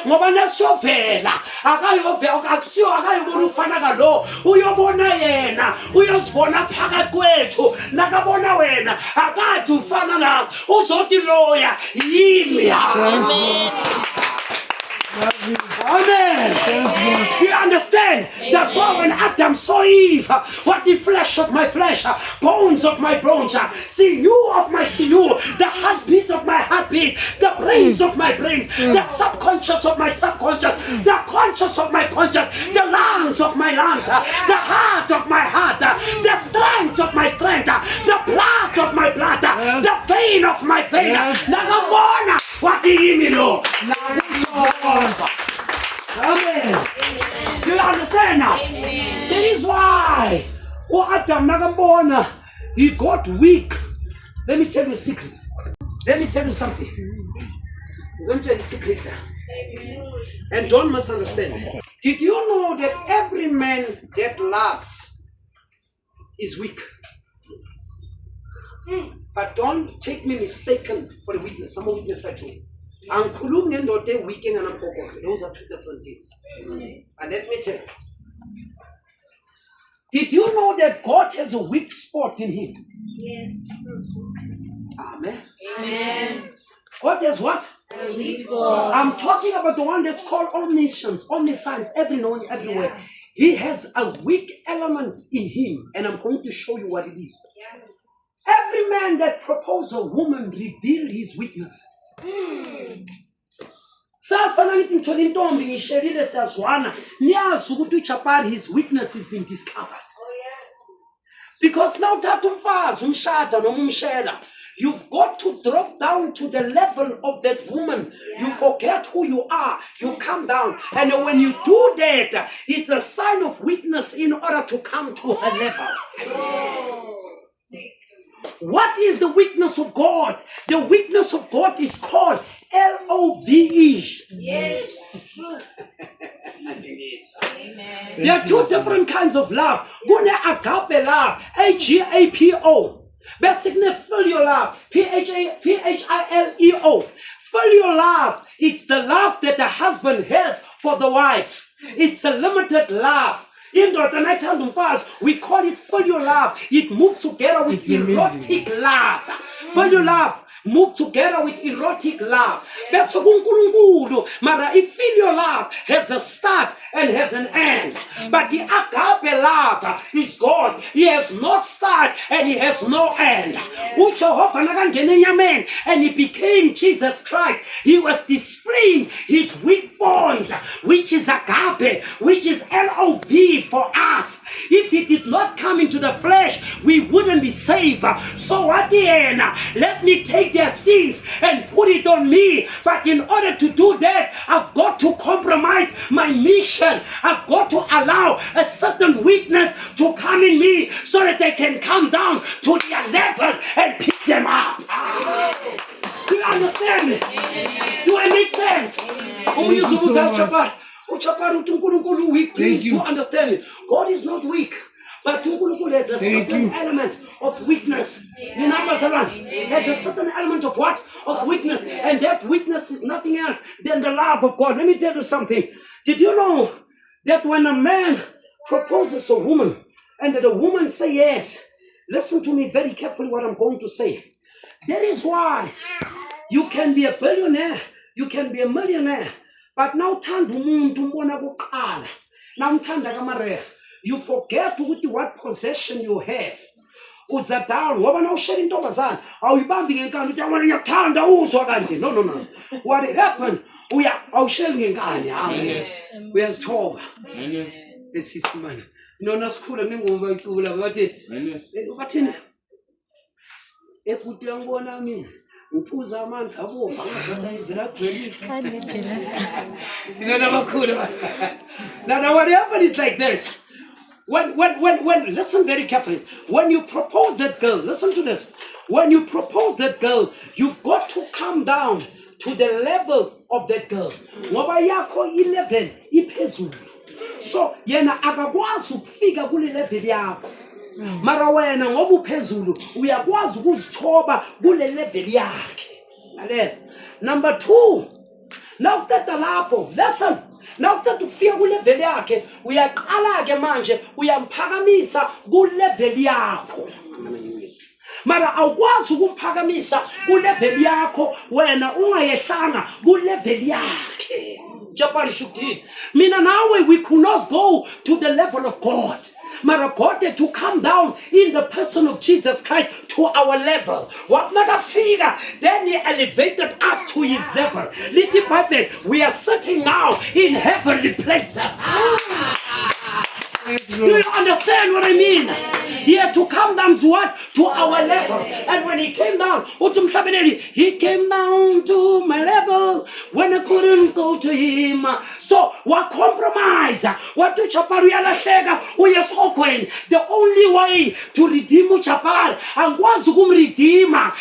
Mobana Sofela, Agayo Velgaxio, Agayonu Fanagalo, Uyobonayena, Uyosbona Pagagueto, Nagabona Wena, Agatu Fanana, Usoti Loya, Yimia. Amen. Do you understand? Amen. That's why when Adam saw Eve, what the flesh of my flesh, bones of my bones, sinew of my sinew, the heartbeat of my heartbeat, the brains of my brains, the subconscious of my subconscious, the conscious of my conscious, the lungs of my lungs, the heart of my heart, the strength of my strength, the blood of my blood, the vein of my vein. Nagamona, what do you know? Amen. Do you understand now? Amen. That is why Adam Nagambona, he got weak. Let me tell you a secret. Let me tell you something. I'm going to tell you a secret now. And don't misunderstand. Did you know that every man that loves is weak? But don't take me mistaken for the weakness. I'm a weakness I told you. Weekend and those are 2 different things. And let me tell you. Did you know that God has a weak spot in him? Yes. Amen. Amen. God has what? A weak spot. I'm talking about the one that's called omniscience, omniscience, every knowing, everywhere. Yeah. He has a weak element in him, and I'm going to show you what it is. Yeah. Every man that proposes a woman reveals his weakness. Sasa ngithi ngithola intombi ngisherile siyazwana niyazi ukuthi uJapari his weakness has been discovered. Because now thatha umfazi umshada noma umshela, you've got to drop down to the level of that woman. You forget who you are. You come down. And when you do that, it's a sign of weakness in order to come to her level. What is the weakness of God? The weakness of God is called L-O-V-E. Yes, true. Amen. There are 2 different kinds of love. One is agape love, A-G-A-P-O. Basically, filial love, P-H-I-L-E-O. Filial love, it's the love that the husband has for the wife. It's a limited love. In the we call it filial love. It moves together with erotic love. Filial love. move together with erotic love. Bese kuNkulunkulu, mara filial love has a start and has an end. But the agape love is God. He has no start and he has no end. UJehovah nakangena enyameni and he became Jesus Christ. He was displaying his weak bond, which is agape, which is LOV for us. If he did not come into the flesh, we wouldn't be saved. So at the end, let me take their sins and put it on me. But in order to do that, I've got to compromise my mission. I've got to allow a certain weakness to come in me so that they can come down to their level and pick them up. Do you understand me? Do I make sense? Weak. Please do understand me. God is not weak. But there's a certain element of weakness. There's a certain element of what? Of weakness. And that weakness is nothing else than the love of God. Let me tell you something. Did you know that when a man proposes a woman and the woman say yes, listen to me very carefully what I'm going to say. That is why you can be a billionaire, you can be a millionaire, but now you forget what possession you have. Uzadal, ngoba na ushela intombazana, awuyibambi ngenkani uthi awona yathanda uzwa kanti. No. What happened? Awusheli ngenkani, hayi. Uyazithoba. Esisimane. Nona sikhula nengoma bayicula bathi bathini? Ebhuti yangibona mina. Uphuza amanzi abomvu angazatayenzela agcwelile. Now what happened is like this. When listen very carefully. When you propose that girl, listen to this. When you propose that girl, you've got to come down to the level of that girl. Ngoba yakho i-level iphezulu. So yena akakwazi ukufika kule level yakho. Mara wena ngoba uphezulu uyakwazi ukuzithoba kule level yakhe. Number 2. Now that lapho, listen. Now that ukufika ku level yakhe uyaqala ke manje uyamphakamisa ku level yakho. Mara awukwazi ukumphakamisa ku level yakho wena ungayehlanga ku level yakhe. Japani shukti. Mina nawe we could not go to the level of God. Mara God had to come down in the person of Jesus Christ to our level. What figure? Then he elevated us to his level. Little Bible, we are sitting now in heavenly places. Do you understand what I mean? He had to come down to what? To our level. And when he came down, he came down to my level when I couldn't go to him. So, what compromise? What to chapar the only way to redeem chapar and was redeemer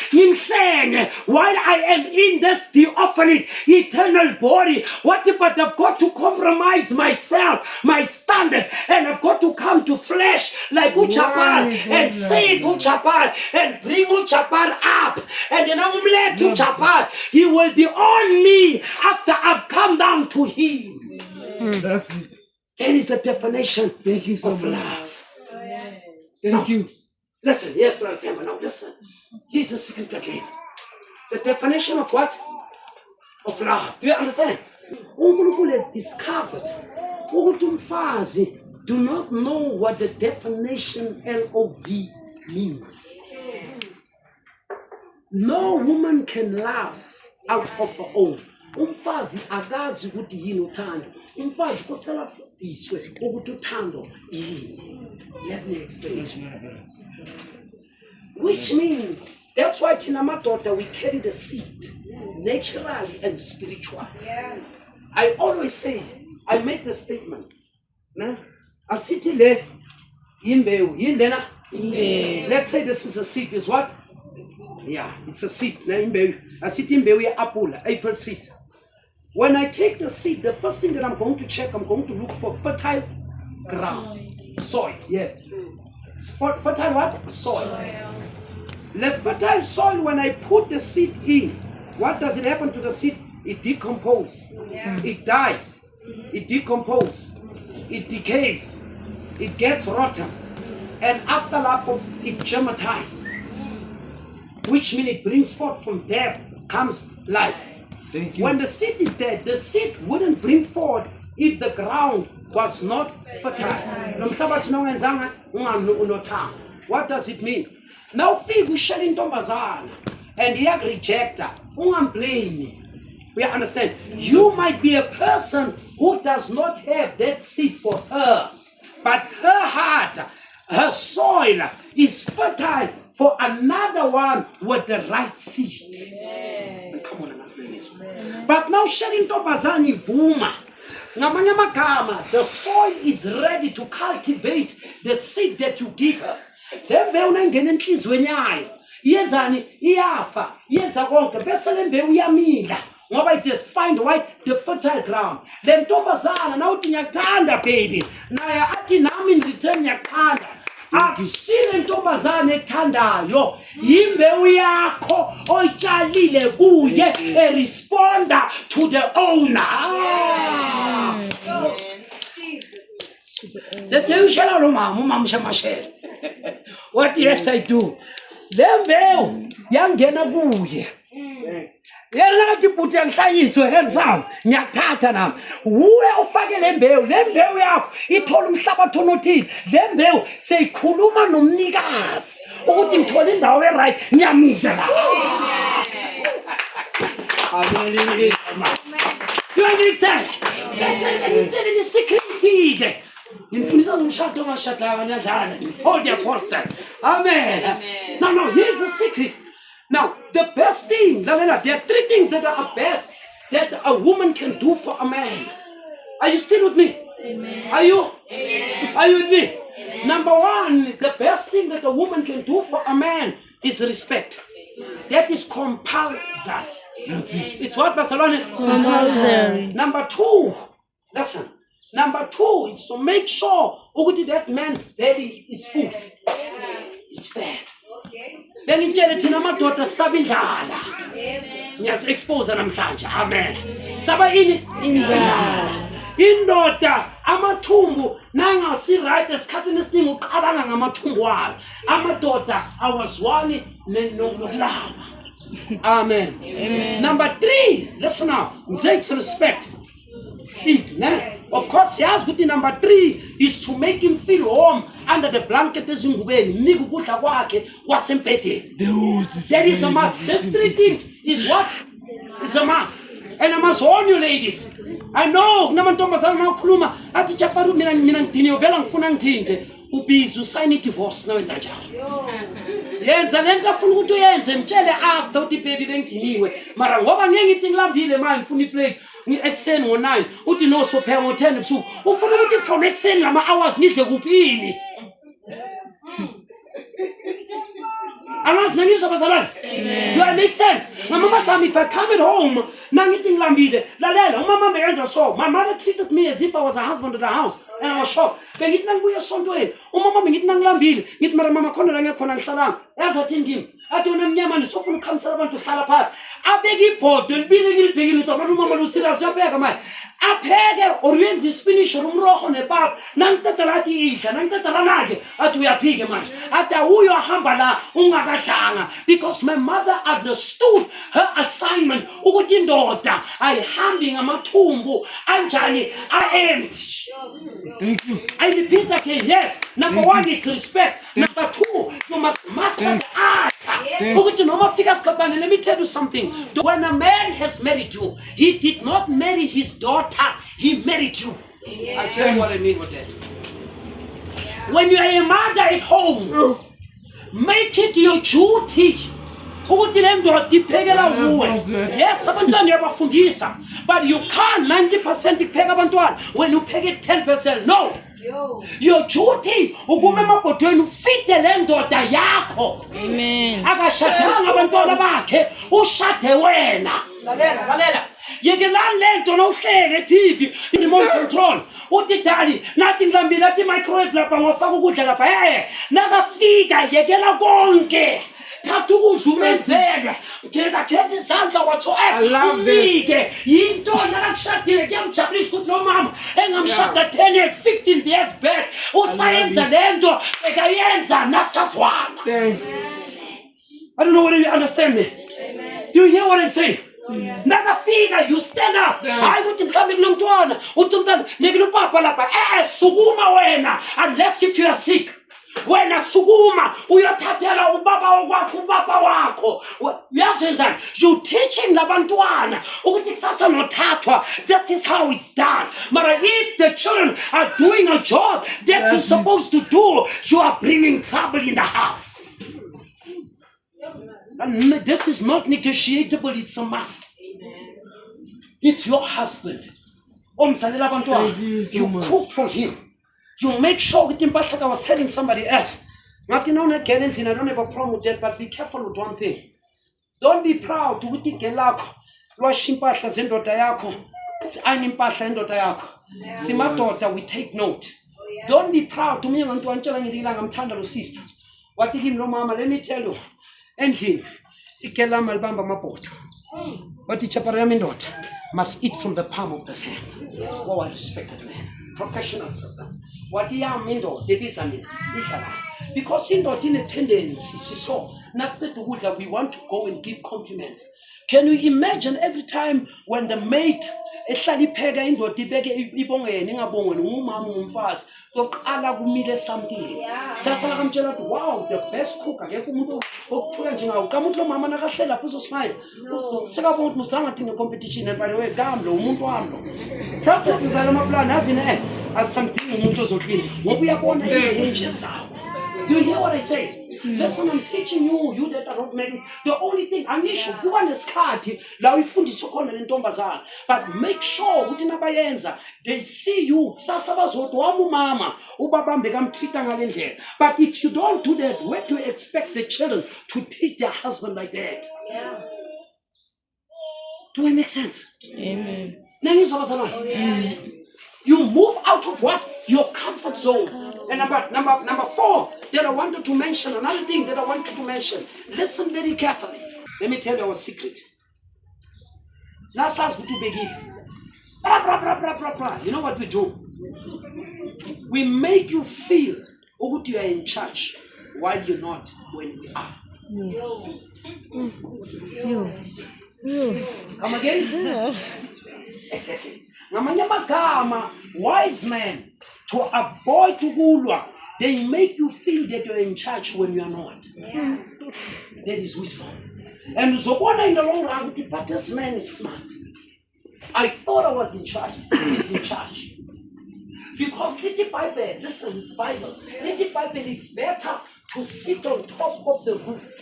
while I am in this theophany eternal body. What if I've got to compromise myself, my standard, and I've got to come to flesh like Uchapar and save Uchapar and bring Uchapar up. And then I'm led to Uchapar. He will be on me after I've come down to him. That's it. That is the definition Thank you so of much. love. Thank you. Listen, yes, Brother Temba, now listen. Here's the secret again. The definition of what? Of love. Do you understand? uNkulunkulu has discovered ukuthi umfazi do not know what the definition LOV means. No woman can love out of her own. Umfazi akazi ukuthi yini uthando. Umfazi kosela fundiswe ukuthi uthando yini. Let me explain. Which means that's why thina madoda we carry the seed naturally and spiritually. I always say, I make the statement. Asiti le imbewu yindlena. Let's say this is a seed. Is what? Yeah, it's a seed. Asiti imbewu ya apple, apple seed. When I take the seed, the first thing that I'm going to check, I'm going to look for fertile ground, soil. Yeah. Fertile what? Soil. The fertile soil, when I put the seed in, what does it happen to the seed? It decomposes. It dies. It decomposes. It decays. It gets rotten. And after that, it germatizes. which means it brings forth from death comes life. Thank you. When the seed is dead, the seed wouldn't bring forth if the ground was not fertile. What does it mean? Now fig ushela intombazana and iyakurejecta, ungamblame. We understand. You might be a person who does not have that seed for her, but her heart, her soil is fertile for another one with the right seed. Come on, but now sharing tobazani vuma. Ngamanye amagama, the soil is ready to cultivate the seed that you give her. Le mbewu nangena enhlizweni yayo, iyenzani? Iyafa, yenza konke bese le mbewu iyamila. Ngoba it has find the fertile ground. Le ntombazana nawuthi ngiyakuthanda baby, naye athi nami in return ngiyakuthanda. Akusile ntombazane ethandayo, imbewu yakho oyitshalile kuye, a responder to the owner. The day ushela lo mama, umama shamashela. What yes I do? Le mbewu yangena kuye. Yena ngathi bhuti yangihlanyiswe handsome, ngiyathatha nami. Uwe ufake le mbewu yakho ithola umhlabathi onothile. Le mbewu seyikhuluma nomnikazi ukuthi ngithola indawo eright, ngiyamika la. Amen. Do I make sense? Bese ngitshela isikrithi. Ngifundisa ngomshado mashada abanyadlana. Hold the apostle. Amen. No, here's the secret. Now, the best thing, there are 3 things that are best that a woman can do for a man. Are you still with me? Amen. Are you? Amen. Are you with me? Amen. Number 1, the best thing that a woman can do for a man is respect. That is compulsory. It's what, Barcelona? Compulsory. Number 2, listen. Number 2 is to make sure that man's belly is full. It's fed. Then ngitshele thina amadoda saba indlala. Ngiyasi-expose namhlanje. Amen. Saba ini? Indlala. Indoda amathumbu nangasi right esikhathini esiningi uqabanga ngamathumbu wayo. Amadoda awazwani nokulama. Amen. Amen. Number 3, listen now. It's respect. Of course, yes, good. Number 3 is to make him feel warm under the blanket. That is a must. These 3 things is what? It's a must. And I must warn you, ladies. I know, sign a divorce now. Yenza lento afuna ukuthi uyenze ngitshele after uthi baby bengidiniwe mara ngoba ngeke ngithi ngilambile manje ngifuna iplay ngi-exen ngo9 uthi no so phela ngo10 ebusuku ufuna ukuthi from exen lama hours ngidle kuphini Amazi nangizwa bazalwane. Do I make sense? Mama tell me if I come at home nangithi ngilambile lalela umama beyenza so my mother treated me as if I was a husband of the house and I was shocked bengithi nangibuya esontweni umama bengithi nangilambile ngithi mara mama khona la ngiyakhona ngihlalanga yazathi ngimi athi wena mnyama nisofuna ukukhamisela abantu uhlala phansi abeke ibhodo libile ngilibhekile ukuthi abantu umama lo serious uyapheka manje apheke or yenze ispinach or umrogo nepapa nangiceda lathi idla nangiceda lanake athi uyaphike manje athi uyo ahamba la ungakadanga because my mother understood her assignment ukuthi indoda ayihambi ngamathumbu anjani empty. Thank you. I repeat again, yes. Number 1, it's respect. Number 2, you must master the art. Let me tell you something. When a man has married you, he did not marry his daughter, he married you. I'll tell you what I mean with that. When you are a mother at home, make it your duty. Yes, but you can't 90% when you pay it 10%. No. Your duty ukume emabhodweni ufite le ndoda yakho. Amen. Akashathanga abantwana bakhe ushade wena. Lalela. Yekelani lento nawuhlele TV remote control. Uthi dali nathi ngilambile athi microwave lapha ngofaka ukudla lapha. Nakafika yekela konke. Thatha ukudumezela. Ngeza isandla whatsoever. Unike into nakakushadile kuyamjabulisa ukuthi no mama engamshada 10 years 15 years back usayenza lento ekayenza nasazwana. Thanks. I don't know whether you understand me. Do you hear what I say? Nakafika, you stand up. Hayi ukuthi mhlambe kunomntwana, uthi umntwana nekile upapa lapha. Sukuma wena unless if you are sick. Wena sukuma uyothathela ubaba wakho. Uyazenzani? You teaching labantwana ukuthi kusasa nothathwa. This is how it's done. But if the children are doing a job that you're supposed to do, you are bringing trouble in the house. And this is not negotiable, it's a must. It's your husband. You cook for him. You make sure with him, but like I was telling somebody else. Martin, I don't have a problem with that, but be careful with one thing. Don't be proud to ukuthi gelakho lwasha impahla zendodana yakho. Ayini impahla endodana yakho. Simadoda, we take note. Don't be proud to me ngantu wantshela ngilila ngamthanda lo sister. Wathi kimi lo mama, let me tell you. Endlini igelama libamba amabhodo. Wathi chapara yami indoda must eat from the palm of the hand. Oh, I respect that man. Professional sister. Wathi yami indoda ebisa mina idlala. Because indoda ine tendency siso nasiqeda ukudla we want to go and give compliments. Can you imagine every time when the maid ehlala ipheka indoda ibeke ibongene ingabongweni umama umfazi toqala kumile something. Sasa ngamtshela ukuthi wow, the best cook akekho umuntu okuphula njengawo. Kamuntu lo mama nakahlela lapho uzosmile. Sekabona ukuthi musanga thina competition and by the way gamlo umuntu wami lo. Sasa kuzala amaplan azine as something umuntu ozoklina. Ngoba uyabona intentions zawo. Do you hear what I say? Listen, I'm teaching you that are not married. The only thing, angisho, kuba nesikhathi la uyifundisa khona lentombazana. But make sure ukuthi nabayenza, they see you. Sasa bazothi wami umama, ubabambe kamtreata ngale ndlela. But if you don't do that, where do you expect the children to treat their husband like that? Yeah. Do it make sense? Amen. You move out of what? Your comfort zone. And number 4 that I wanted to mention, another thing that I wanted to mention. Listen very carefully. Let me tell you our secret. Last house to begin. You know what we do? We make you feel that you are in charge while you're not when we are. Come again? Exactly. Ngamanye amagama, wise men, to avoid ukulwa, they make you feel that you're in charge when you are not. Yeah. That is wisdom. And uzobona in the long run, but this man is smart. I thought I was in charge. He's in charge. Because little Bible, listen, it's Bible. Little Bible, it's better to sit on top of the roof.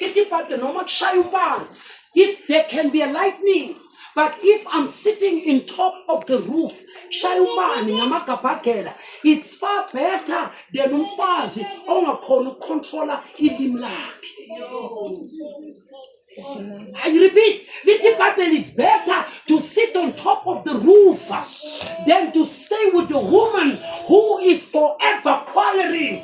Little Bible, no much shy. If there can be a lightning, but if I'm sitting in top of the roof, it's far better than umfazi ongakhona ukucontrola ilimi lakhe. I repeat, little Bible is better to sit on top of the roof than to stay with the woman who is forever quarreling.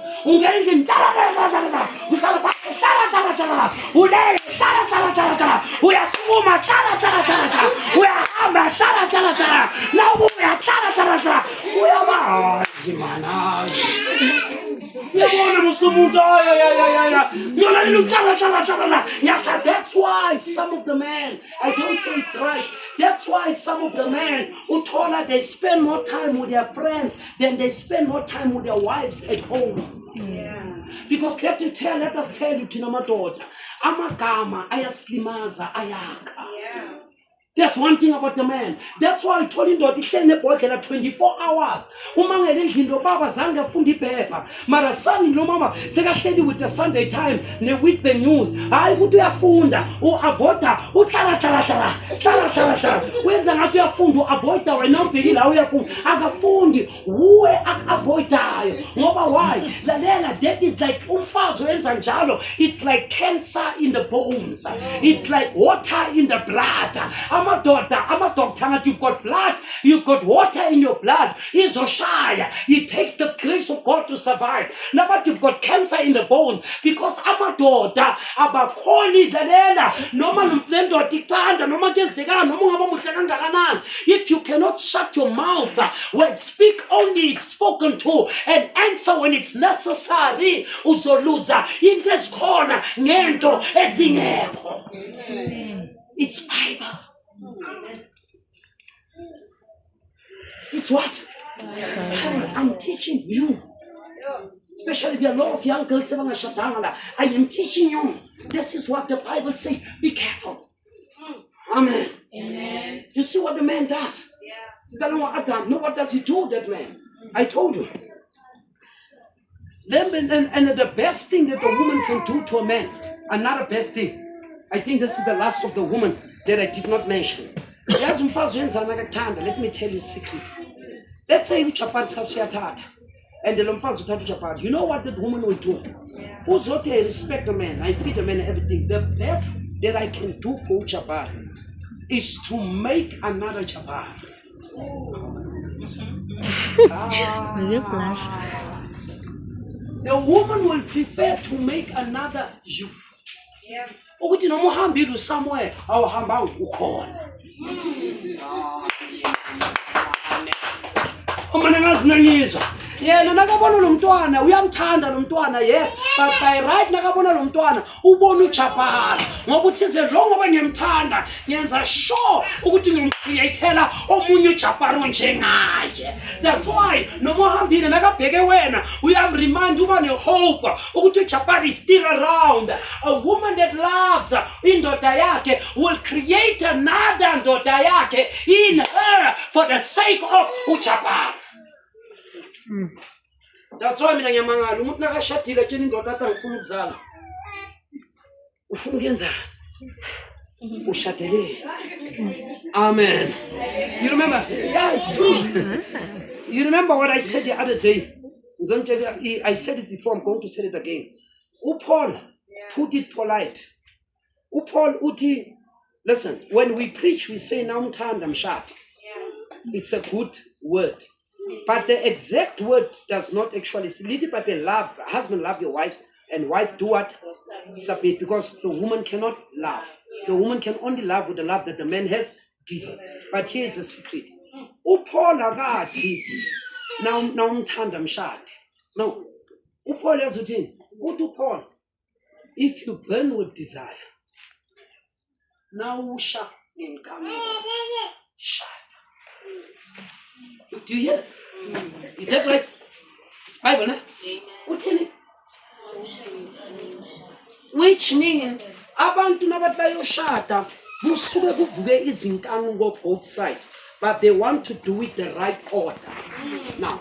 That's why some of the men, I don't say it's right, that's why some of the men who told her they spend more time with their friends than they spend more time with their wives at home. Yeah. Because let us tell you, Tina Madoda, amagama ayaslimaza ayaka. Yeah. That's one thing about the man. That's why I told him that he tell the 24 hours. Umangele ngindo baba zange afundi paper. Mara sani lo mama sekahleli with the Sunday Time ne Witbank News. Hayi ukuthi uyafunda, uavoida, utala. Wenza ngathi uyafunda, uavoida wena ubhekile la uyafunda. Akafundi, uwe akavoidayo. Ngoba why? Lalela, that is like umfazi wenza njalo. It's like cancer in the bones. It's like water in the blood. amadoda you've got blood, you've got water in your blood. Izoshaya. It takes the grace of God to survive. Now, but you've got cancer in the bones because amadoda abakhoni lalela noma nomflendo dictanda noma kenzekana noma ungaba muhle kangakanani. If you cannot shut your mouth when speak only if spoken to and answer when it's necessary, uzoluza into ezikhona ngento ezingekho. It's Bible. It's what? I'm teaching you. Especially there are a lot of young girls. I am teaching you. This is what the Bible says. Be careful. Amen. Amen. You see what the man does? Yeah. No, what does he do, that man? I told you. Then, and the best thing that a woman can do to a man, another best thing, I think this is the last of the woman that I did not mention. Let me tell you a secret. Let's say and the lomfazi uthatha chapati. You know what that woman will do? Uzote respect the man. I feed the man everything. The best that I can do for chapati is to make another chapati. The woman will prefer to make another you. Ukuthi noma uhambile somewhere awuhamba ukhona. Umane ngazinangizwa. Yena nakabona lo mntwana uyamthanda lo mntwana, yes, but by right nakabona lo mntwana ubona uJabhala ngoba uthi ze lo ngoba ngiyamthanda ngenza sure ukuthi ngimcreatela omunye uJabhala onjengaye. That's why noma uhambile nakabheke wena uyamremind uba nehope ukuthi uJabhala is still around. A woman that loves indoda yakhe will create another ndoda yakhe in her for the sake of uJabhala. That's why mina ngiyamangala umuntu nakashadile tshela indoda athi ngifuna ukuzala. Ufuna ukuyenzani? Ushadele. Amen. You remember? Yeah, it's true. You remember what I said the other day? I said it before, I'm going to say it again. Paul put it polite. Paul uti, listen, when we preach, we say namthanda mshad. It's a good word. But the exact word does not actually say, but love, husband love your wives, and wife do what? Submit, because the woman cannot love. The woman can only love with the love that the man has given. But here's a secret. Paul agati now mthanda mshad. No. Paul has written, Paul, if you burn with desire, now usha in shad. Do you hear it? Is that right? It's Bible, huh? Which means abantu nabathi bayoshada kusuke kuvuke izinkanu on both sides, but they want to do it the right order. Now,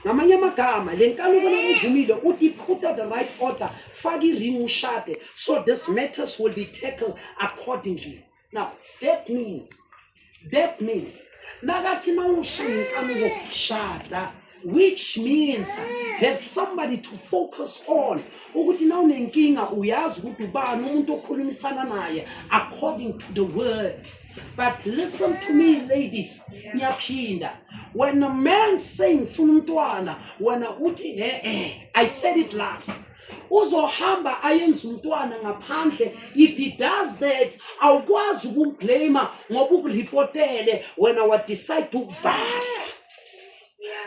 ngamanye amagama le nkanu bona uvumile uthi put the right order, faki ring ushade, so this matters will be tackled accordingly. Now, that means nagathi mawushada shada, which means have somebody to focus on ukuthi na unenkinga uyazi ukuthi ubani umuntu okhulumisana naye according to the word. But listen to me, ladies, ngiyaphinda, when a man saying funa umntwana wena uthi I said it last, uzohamba ayenza umntwana ngaphandle. If he does that, awukwazi ukumblame ngoba ukurepotele wena wa decide ukuvala.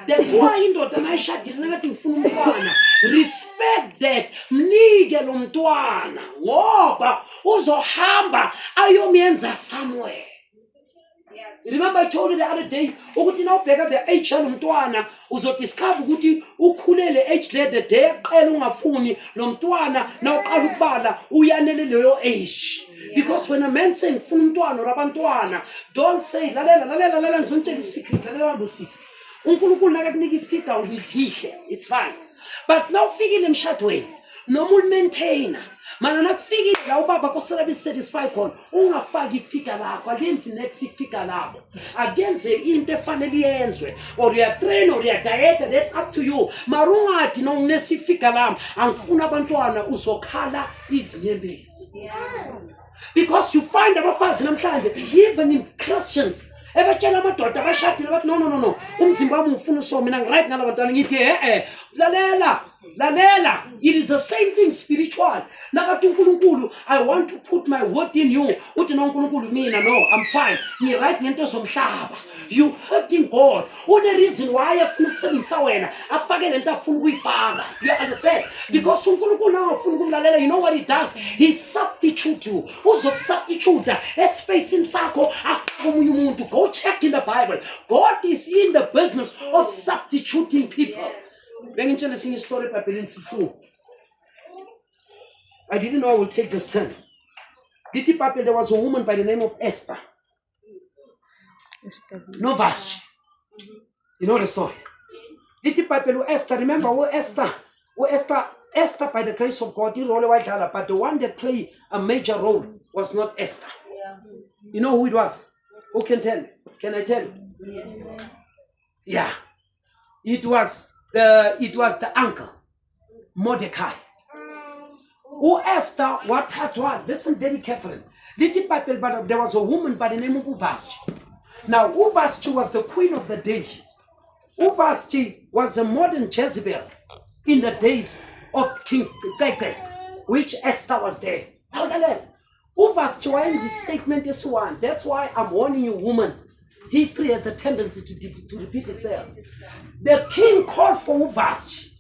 That's why indoda mayishadile nakathi ngifuna umntwana, respect that, mnike lo mntwana ngoba uzohamba ayomyenza somewhere. Remember I told you the other day ukuthi na ubheka the age yalo mntwana uzodiscover ukuthi ukhulele age the day aqela ungafuni lo mntwana na uqala ukubala uyanele leyo age. Because when a man say ngifuna umntwana or abantwana, don't say lalela ngizonitshela isecret, lalela ngosisi. uNkulunkulu nakakunika ifika uyihle, it's fine. But now fikile emshadweni noma ulimaintainer, mana nakufikile la ubaba kosela be satisfied khona, ungafaki ifika lakho, akenzi next ifika lakho, akenze into efanele yenzwe, or you train or you diet, that's up to you. Marungathi no ngesifika lami angifuna abantwana uzokhala izinyembezi. Because you find abafazi namhlanje even in Christians ebatshela amadoda abashadile bathi no umzimba wami ufuna so mina right ngala bantwana ngithi lalela it is the same thing spiritual nakathi uNkulunkulu I want to put my word in you uthi no uNkulunkulu mina no I'm fine ngi right ngento zomhlaba you hurting God one reason why afuna ukusebenzisa wena afake lento afuna ukuyifaka do you understand because uNkulunkulu nawe afuna ukumlalela you know what he does he substitute you uzokusubstitute espacing sakho afake omunye umuntu go check in the Bible God is in the business of substituting people. Bengitshela esinye story eBhayibhelini sifu. I didn't know I would take this turn. There was a woman by the name of Esther. No Vashti. You know the story. Esther, remember who Esther by the grace of God, but the one that played a major role was not Esther. You know who it was? Who can tell? Can I tell you? Yes. Yeah. It was the uncle, Mordecai. Who Esther, what had listen very carefully. But there was a woman by the name of Vashti. Now, Vashti was the queen of the day. Vashti was the modern Jezebel in the days of King Tete, which Esther was there. Vashti was his statement is one. That's why I'm warning you, woman. History has a tendency to repeat itself. The king called for Vashti.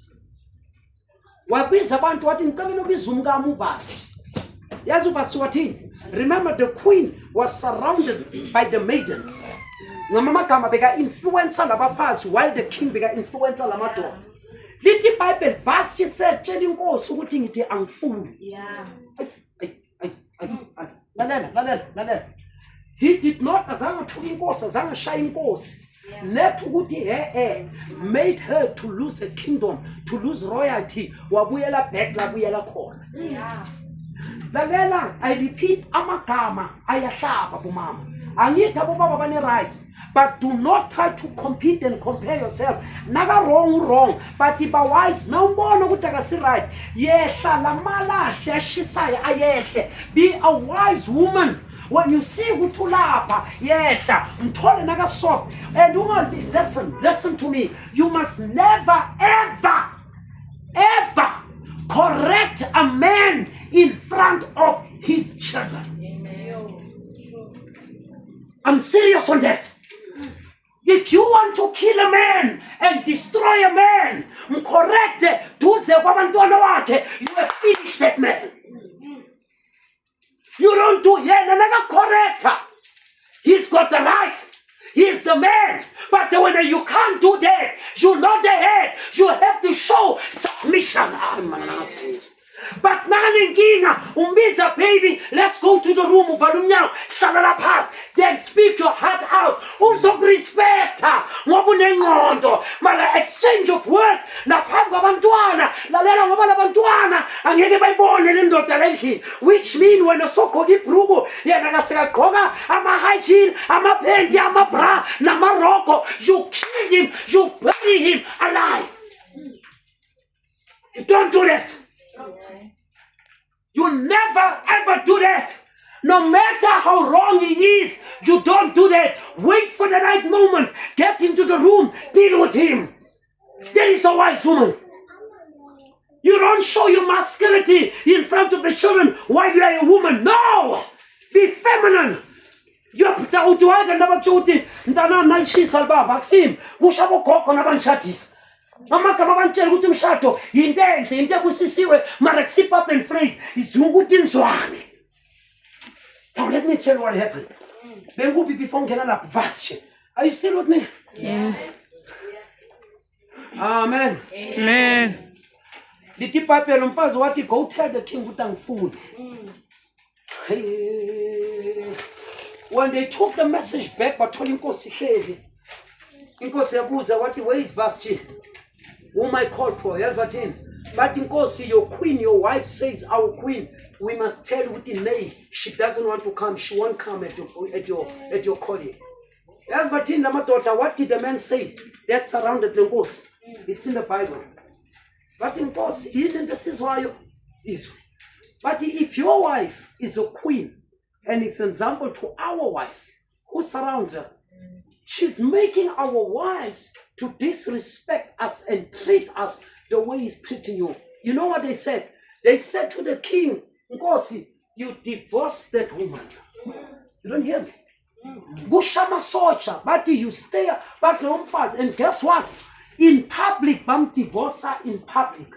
Wabiza abantu wathi ngicela nobiza umkami uVashti. Yazi uVashti wathini? Remember the queen was surrounded by the maidens. Ngamagama beka influencer labafazi while the king beka influencer lamadoda. Lithi iBhayibheli Vashti said tshela inkosi ukuthi ngithi angifuni. Yeah. Lalela. He did not azange thuka inkosi azange shaya inkosi. Let ukuthi made her to lose a kingdom, to lose royalty. Wabuyela back la buyela khona. Yeah. Lalela, I repeat amagama ayahlaba bomama. Angithi abobaba bane right, but do not try to compete and compare yourself. Naga wrong, but iba wise na umbona ukuthi akasi right. Yehla lamala dashisaya ayehle. Be a wise woman. When you see utulapa, yehla, mthole naga soft. And woman, listen to me. You must never ever correct a man in front of his children. I'm serious on that. If you want to kill a man and destroy a man, correct duze kwabantwana wakhe, you have finished that man. You don't do naga correct. He's got the right. He's the man. But when you can't do that, you're not the head. You have to show submission. But naninkinga umbiza baby, let's go to the room uvalumnyawo hlala phansi, then speak your heart out. Uzokurespecta ngoba unengqondo, mara exchange of words naphambi kwabantwana. Lalela ngoba labantwana angeke bayibone le ndoda lendlini, which mean when usogqoka ibhruku yena kasekagqoka ama high heel, ama pant, ama bra namaroko, you killed him, you bury him alive. You don't do that. You never ever do that. No matter how wrong he is, you don't do that. Wait for the right moment. Get into the room. Deal with him. There is a wise woman. You don't show your masculinity in front of the children while you are a woman. No! Be feminine. You're amagama bantshela ukuthi umshado into ekusisiwe mara kusip up and phrase izungu ukuthi inzwane. Now let me tell you what happened. Bengubi before ngena lapho Vashti. Are you still with me? Yes. Amen. Amen. Lithi iBhayibheli umfazi wathi go tell the king ukuthi angifuni. When they took the message back bathola inkosi ihleli. Inkosi yabuza wathi where is Vashti? Whom I called for, yes, but inkosi, your queen, your wife says, our queen, we must tell you within nay, she doesn't want to come, she won't come at your calling. Yes, but my daughter, what did the man say? That surrounded the inkosi. It's in the Bible. But inkosi, he didn't say why is. But if your wife is a queen, an example to our wives who surrounds her. She's making our wives to disrespect us and treat us the way he's treating you. You know what they said? They said to the king, Nkosi, you divorce that woman. You don't hear me? Bushama socha, but you stay, but no fast. And guess what? In public, bam divorce her in public.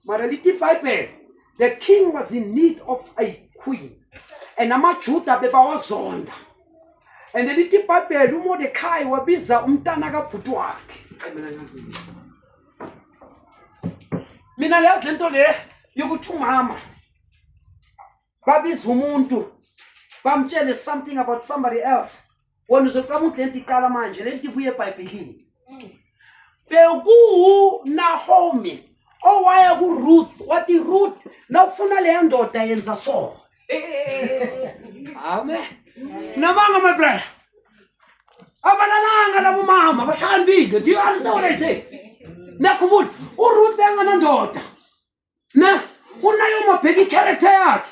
Maraliti Bible, the king was in need of a queen. And amajuda beba wazonda. And the little Bible, Mordecai wabiza umtanaga bhuti wakhe. Mina lazi lento le yokuthi umama babiza umuntu bamtshele something about somebody else. Wona uzocaba ukuthi lento iqala manje, lento ibuye eBhayibhelini. Beku Naomi owaya ku Ruth, wathi Ruth nawufuna le ndoda yenza so. Amen. Namanga my brother. Abanalanga labo mama bathambile. Do you understand what I say? Nakubut uRuth bengana ndoda. Na unayo mabheki character yakhe.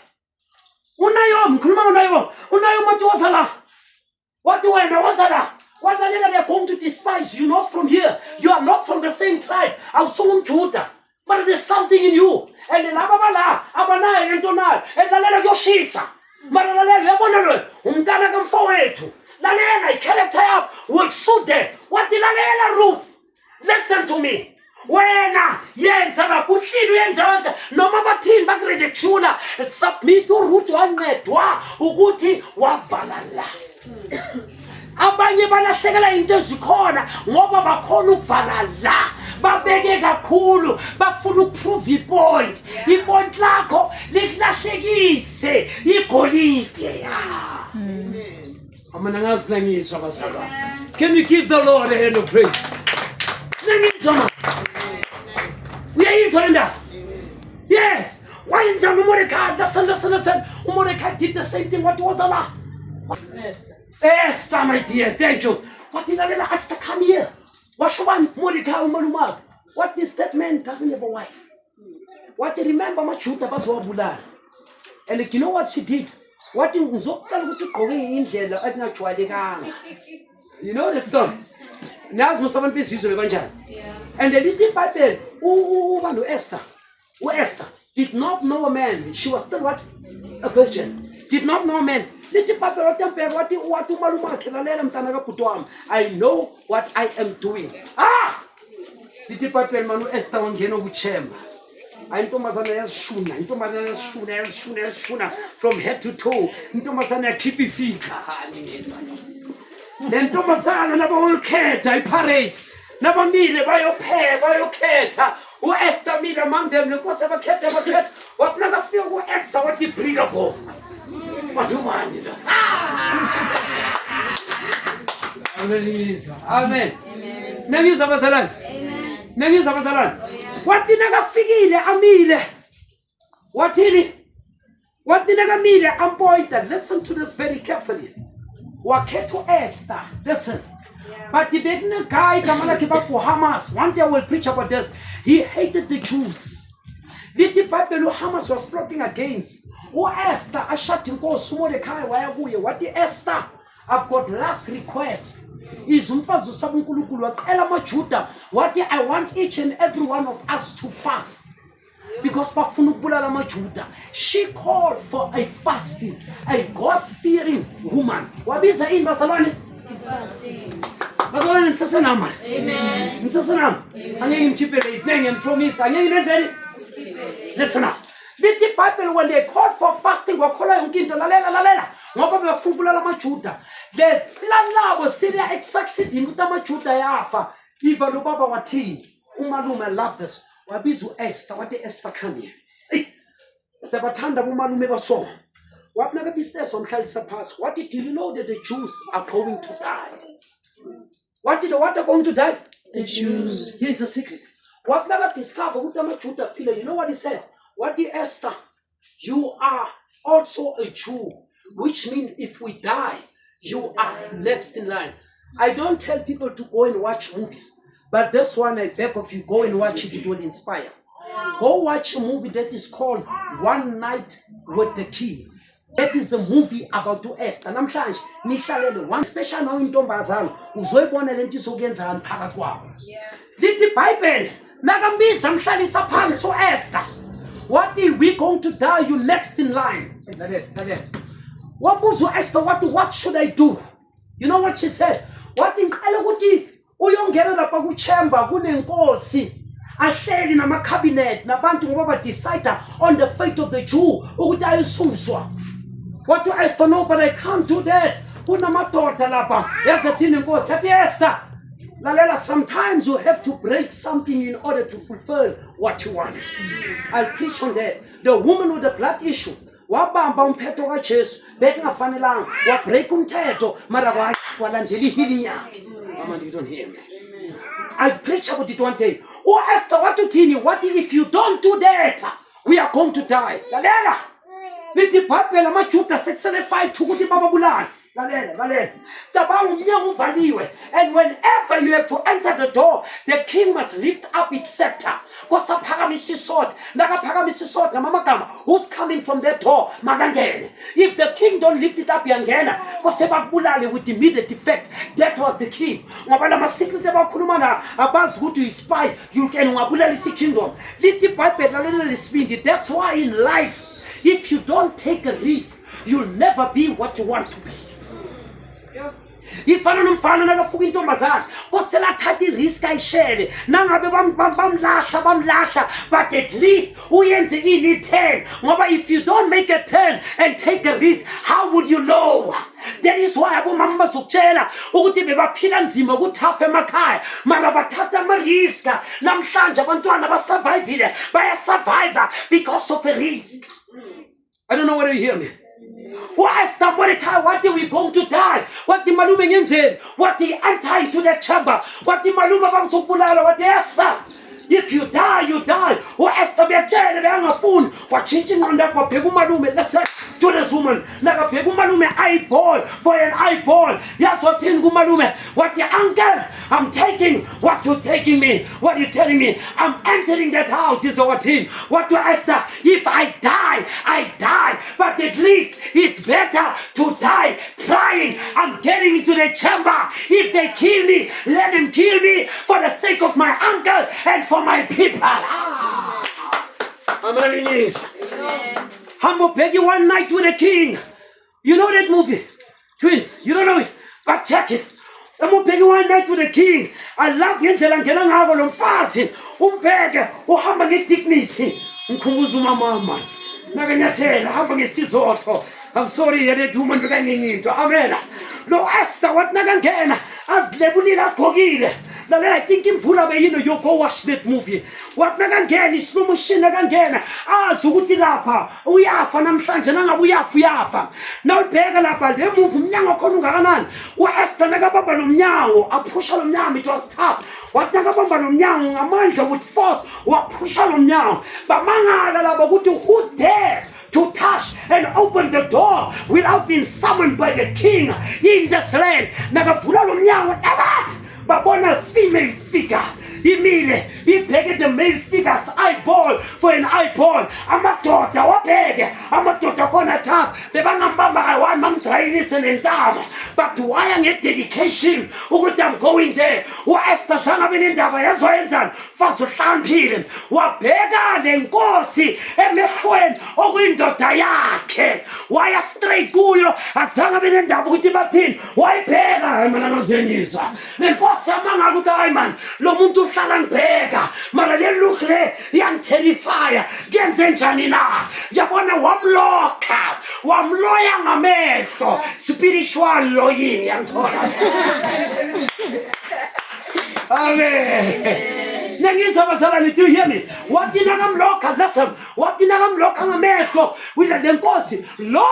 Unayo mkhuluma unayo. Unayo mathi wasala. Wathi wena wasala. Walalela they are going to despise you not from here. You are not from the same tribe. Awusungumjuda. But there's something in you. And laba bala abanayo lento nayo. Elalela kuyoshisa. Mara lalela yabona lo umntana kamfowethu. Lalela I-character yakho will suit them. Wathi lalela Ruth. Listen to me. Wena yenza kabuhlini uyenza wonke noma bathini bakurejectiona submit uRuth wancedwa ukuthi wavala la. Abanye balahlekela into ezikhona ngoba bakhona ukuvala la. Babeke kakhulu bafuna ukuprove ipoint. Ipoint lakho lilahlekise igolide ya. Amana ngazi nangizwa bazalwane. Can you give the Lord a hand of praise? Nangizwa. Yes. Why is Mordecai? Listen. Mordecai did the same thing. What was Allah? Esther, my dear, thank you. What did Allah Esther come here? What one Mordecai umalumag? What is that man doesn't have a wife? What they remember machuta bazwabulala. And you know what she did? What in Zokal ukuthi gqoke indlela akunajwayelekanga. You know that story? Nazi musabantu bezizwe bebanjani. And the little Bible, Esther did not know a man. She was still what? A virgin. Did not know a man. Little Bible, I know what I am doing. Little Bible, Manu Esther, ongena kuchemba. Intombazana yashuna from head to toe. Intombazana yakhipha then Tomasana never cared, I parade. Never meal by your pair, by your cat. Who Esther meet among them because of a cat, what never feel what extra what you breed up of. What you want, you know. Amen. News of Azalan. News of Azalan. What did I figure? Amile. What did it? What did I mean? I'm pointed. Listen to this very carefully. Waketo Esther, listen. But the big guy, Hamas, one day I will preach about this. He hated the Jews. The Bible Hamas was plotting against. Oh Esther, I shut him go Mordecai. What the Esther? I've got last request. Is Umfazu Sabunkulu Ela Machuta. What I want each and every one of us to fast. Because she called for a fasting, a God-fearing woman. What is in Barcelona? Fasting. Barcelona in Sassanam. Amen. In Sassanam. And promise. Listen up. The Bible, when they call for fasting, were calling the plan was still succeeding with the Machuta Yafa. Even Rubaba Wati. Umanuma loved this. Wabizu Esther, what the Esther come here? Sabatanda woman never saw. What never be stairs on Khalsa Pass? What did you know that the Jews are going to die? What are going to die? The Jews. Here's the secret. What never discovered Utamachuta filler? You know what he said? What did Esther? You are also a Jew, which means if we die, you are next in line. I don't tell people to go and watch movies. But this one, I beg of you, go and watch it. It will inspire. Go watch a movie that is called One Night with the King. That is a movie about Esther. Namhlanje nihlalele one special now intombazana uzoyibona lento isokuyenzana phakathi kwabo. Lithi iBhayibheli nakambiza mhlalisa phansi uEsther. What are we going to die? You next in line. Wabuza uEsther what should I do? You know what she said? What ngiqala ukuthi uyongena lapha kuchamber kunenkosi ahleli nama cabinet nabantu ngoba ba decide on the fate of the Jew ukuthi ayisuswa. What do Esther know? But I can't do that. Kunamadoda lapha yazathini inkosi yathi Esther lalela, sometimes you have to break something in order to fulfill what you want. I'll preach on that. The woman with the blood issue wabamba umphetho kaJesu bekungafanelanga wabreak umthetho mara walandela ihealing yakhe. Mama, you don't hear me. I'll preach about it one day. Oh Esther, what uthini? What if you don't do that? We are going to die. Lalela. Lithi iBhayibheli amaJuda 605 ukuthi bababulala. Lalela. Tabanga umnyango uvaliwe. And whenever you have to enter the door, the king must lift up its scepter. Kosaphakamisa isword. Nakaphakamisa isword ngamagama. Who's coming from that door? Makangene. If the king don't lift it up yangena, kose bakubulale with immediate effect. That was the king. Ngoba lama secret abakhuluma na abazi ukuthi you spy, you can ungabulala isikingdom. Lithi iBhayibheli lalela lesibindi. That's why in life, if you don't take a risk, you'll never be what you want to be. Ifana nomfana nakafuka intombazana kosela thatha irisk ayishele nangabe bamlahla but at least uyenze ini 10 ngoba if you don't make a 10 and take a risk, how would you know? That is why abomama bazokutshela ukuthi bebaphila nzima kuthafa emakhaya mara bathatha ama risk. Namhlanje abantwana basurvive baya because of a risk. I don't know whether you hear me. Esther Mordecai, what are we going to die? What the malume ngenzeni? What the enter into the chamber? What the malume bamsokubulala? What Esther? If you die, you die. Esther beyatshela beyangafuni wachintsha ingqondo yakho wabheka umalume. Listen to this woman. Nakabheka umalume eyeball for an eyeball. Yes, what in kumalume? What the uncle? I'm taking what you're taking me. What are you telling me? I'm entering that house. Is what in? What to Esther? If I die, I die. But at least it's better to die trying. I'm getting into the chamber. If they kill me, let them kill me for the sake of my uncle and for my people. I'm on knees. Humble Peggy One Night with a King. You know that movie? Twins, you don't know it, but check it. Humble Peggy One Night with a King. I love him till I'm getting out of fasting. Umpege, uhamba ngedignity. Mkhumbuza umama. Nakanyathela, hamba ngesizotho. I'm sorry, that woman bekanginto. Amen. No Esther, what nakangena? Azilebulila agqokile. I think imvula beyino you go watch that movie. What nakangena islow motion nakangena. Ukuthi lapha uyafa namhlanje nangabe uyafa. Now ubheka lapha le movie umnyango khona ungakanani. UEsther nakabamba lomnyango aphusha lomnyango, it was tough. What nakabamba lomnyango ngamandla with force waphusha lomnyango. Bamangala laba ukuthi who dare to touch and open the door without being summoned by the king in this land. Nakavula lomnyango nabathi babona female figure. He pegged the male figure's eyeball for an eyeball. Amadoda wabheke amadoda khona top bebangambamba kayi-1 mamdrayinise lentamo. But why ngededication ukuthi I'm going there? UEsther sangabe nendaba yazoyenzani? Mfazi uhlaniphile wabheka lenkosi emehlweni okuyindoda yakhe waya straight kuyo azange abe nendaba ukuthi bathini. Wayibheka hayi mina nozenyisa lenkosi yamangala ukuthi hayi man lo muntu uhlala ngibheka mara le look le yangiterifya kenze njani na. Yabona wamloya ngamehlo spiritual loying yangithola. Amen. Nangizwa bazalwane, do you hear me? Wathi nakamlokha, listen, wathi nakamlokha ngamehlo wina lenkosi lo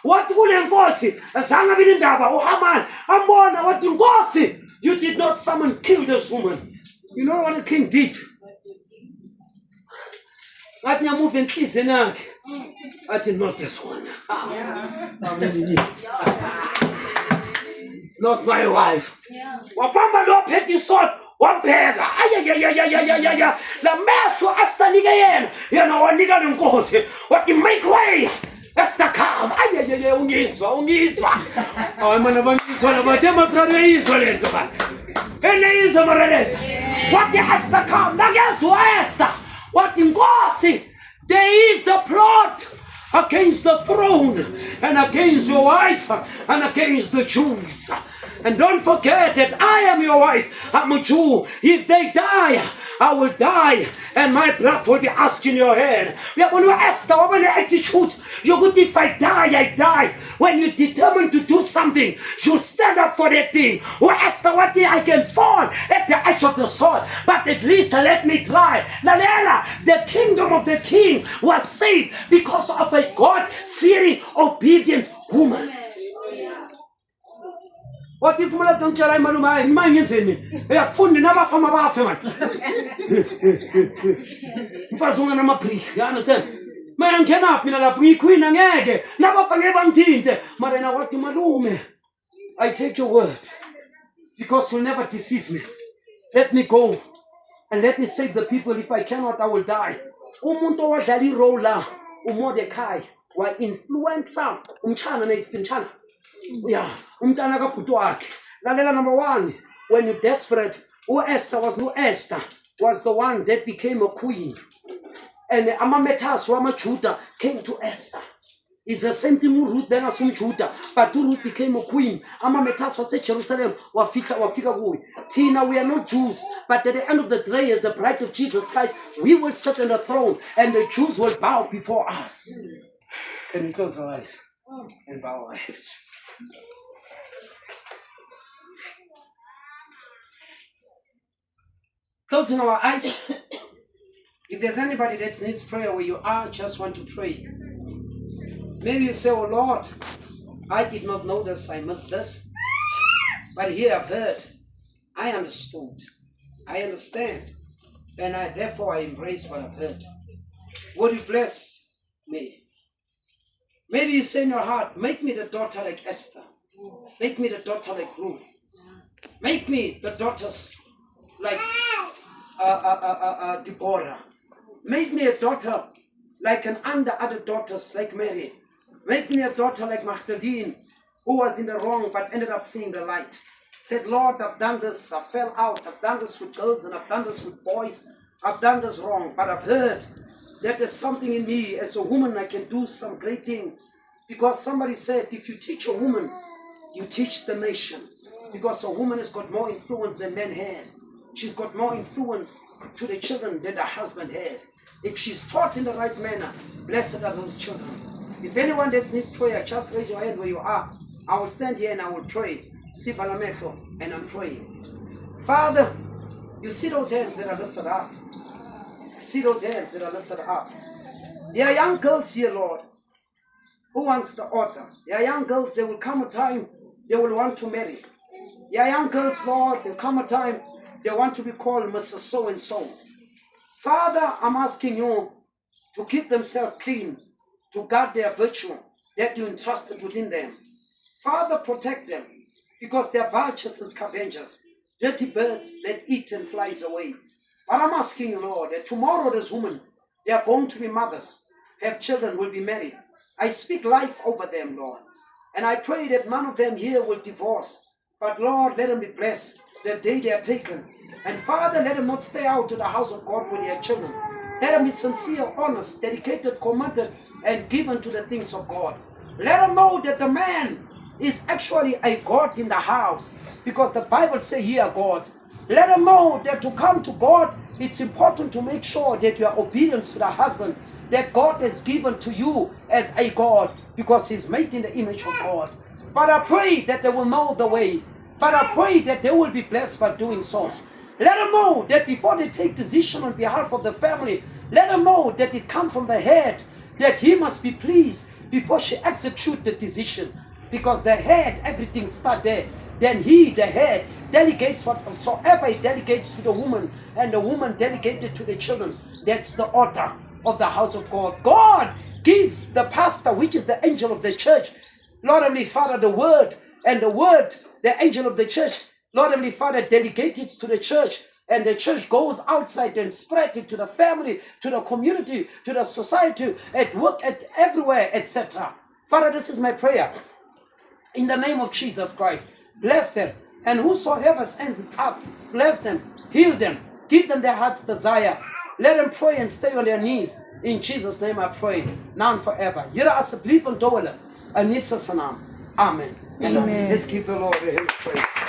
wathi kule nkosi azange abe nendaba uHaman ambona wathi nkosi, you did not summon kill this woman. You know what the king did? Ngathi nyamuva enhliziyweni yakhe athi not this one. Not my wife. Wabamba lo phethe isword wambheka ayayayayayaya la mehlo astanike yena wanika lenkosi wathi make way Esther. igama. Ayeyeye ungizwa. Hayi mana bangizwa labathe mabrother uyizwa lento bani. Eneyizwa mareleta. Wathi Esther come, nakezwa Esther. Wathi Nkosi, there is a plot against the throne and against your wife and against the Jews. And don't forget that I am your wife. I'm a Jew. If they die, I will die, and my blood will be asked in your hand. When you Esther, when you attitude, you good if I die, I die. When you determine to do something, you stand up for that thing. Oh Esther, what thing I can fall at the edge of the sword, but at least let me try. Lalela, the kingdom of the king was saved because of a God-fearing, obedient woman. What if you don't tell him, I'm mine? I have found another from a bathroom. Mfazunga na mapri, you understand? Man cannot be a pre queen and egg. Never forget one tinte. Marina, what in malume? I take your word because you'll never deceive me. Let me go and let me save the people. If I cannot, I will die. Umuntu wa dali rola, Mordecai, wa influencer, umchana na istinchana. Yeah, umntana kabhuti wakhe. Lalela number 1, when you're desperate, Esther was the one that became a queen. And amametas wamajuda came to Esther. It's the same thing with Ruth bengasum Judah, but Ruth became a queen. Amametas was at Jerusalem, wafika kuwi. Tina, we are not Jews, but at the end of the day, as the bride of Jesus Christ, we will sit on the throne and the Jews will bow before us. Can we close our eyes and bow our heads? Closing our eyes. If there's anybody that needs prayer where you are, just want to pray. Maybe you say, oh Lord, I did not know this, I missed this. But here I've heard, I understood, I understand, and therefore I embrace what I've heard. Would you bless me? Maybe you say in your heart, make me the daughter like Esther. Make me the daughter like Ruth. Make me the daughters like Deborah. Make me a daughter like other daughters like Mary. Make me a daughter like Magdalene, who was in the wrong but ended up seeing the light. Said, Lord, I've done this, I fell out, I've done this with girls and I've done this with boys, I've done this wrong, but I've heard that there's something in me. As a woman, I can do some great things. Because somebody said, if you teach a woman, you teach the nation. Because a woman has got more influence than man has. She's got more influence to the children than the husband has. If she's taught in the right manner, blessed are those children. If anyone that needs prayer, just raise your hand where you are. I will stand here and I will pray. See Valameto, and I'm praying. Father, you see those hands that are lifted up. See those hands that are lifted up. There are young girls here, Lord, who wants the altar. There are young girls, there will come a time they will want to marry. There are young girls, Lord, there will come a time they want to be called Mrs. So-and-so. Father, I'm asking you to keep themselves clean, to guard their virtue that you entrusted within them. Father, protect them, because they are vultures and scavengers, dirty birds that eat and flies away. But I'm asking you, Lord, that tomorrow these women, they are going to be mothers, have children, will be married. I speak life over them, Lord. And I pray that none of them here will divorce. But Lord, let them be blessed the day they are taken. And Father, let them not stay out to the house of God with their children. Let them be sincere, honest, dedicated, committed, and given to the things of God. Let them know that the man is actually a God in the house. Because the Bible says here, God. Let them know that to come to God, it's important to make sure that you are obedient to the husband that God has given to you as a God, because he's made in the image of God. Father, I pray that they will know the way. Father, I pray that they will be blessed by doing so. Let them know that before they take decision on behalf of the family, let them know that it comes from the head, that he must be pleased before she execute the decision. Because the head, everything starts there. Then he, the head, delegates whatsoever he delegates to the woman, and the woman delegated to the children. That's the order of the house of God. God gives the pastor, which is the angel of the church, Lord Heavenly Father, the word, and the word, the angel of the church, Lord Heavenly Father, delegates it to the church, and the church goes outside and spread it to the family, to the community, to the society, at work, at everywhere, etc. Father, this is my prayer. In the name of Jesus Christ, bless them. And whosoever hands is up, bless them, heal them, give them their heart's desire. Let them pray and stay on their knees. In Jesus' name I pray, now and forever. Yira as a belief on Dowela, and Nisa Sanam. Amen. Amen. Let's give the Lord a hand of praise.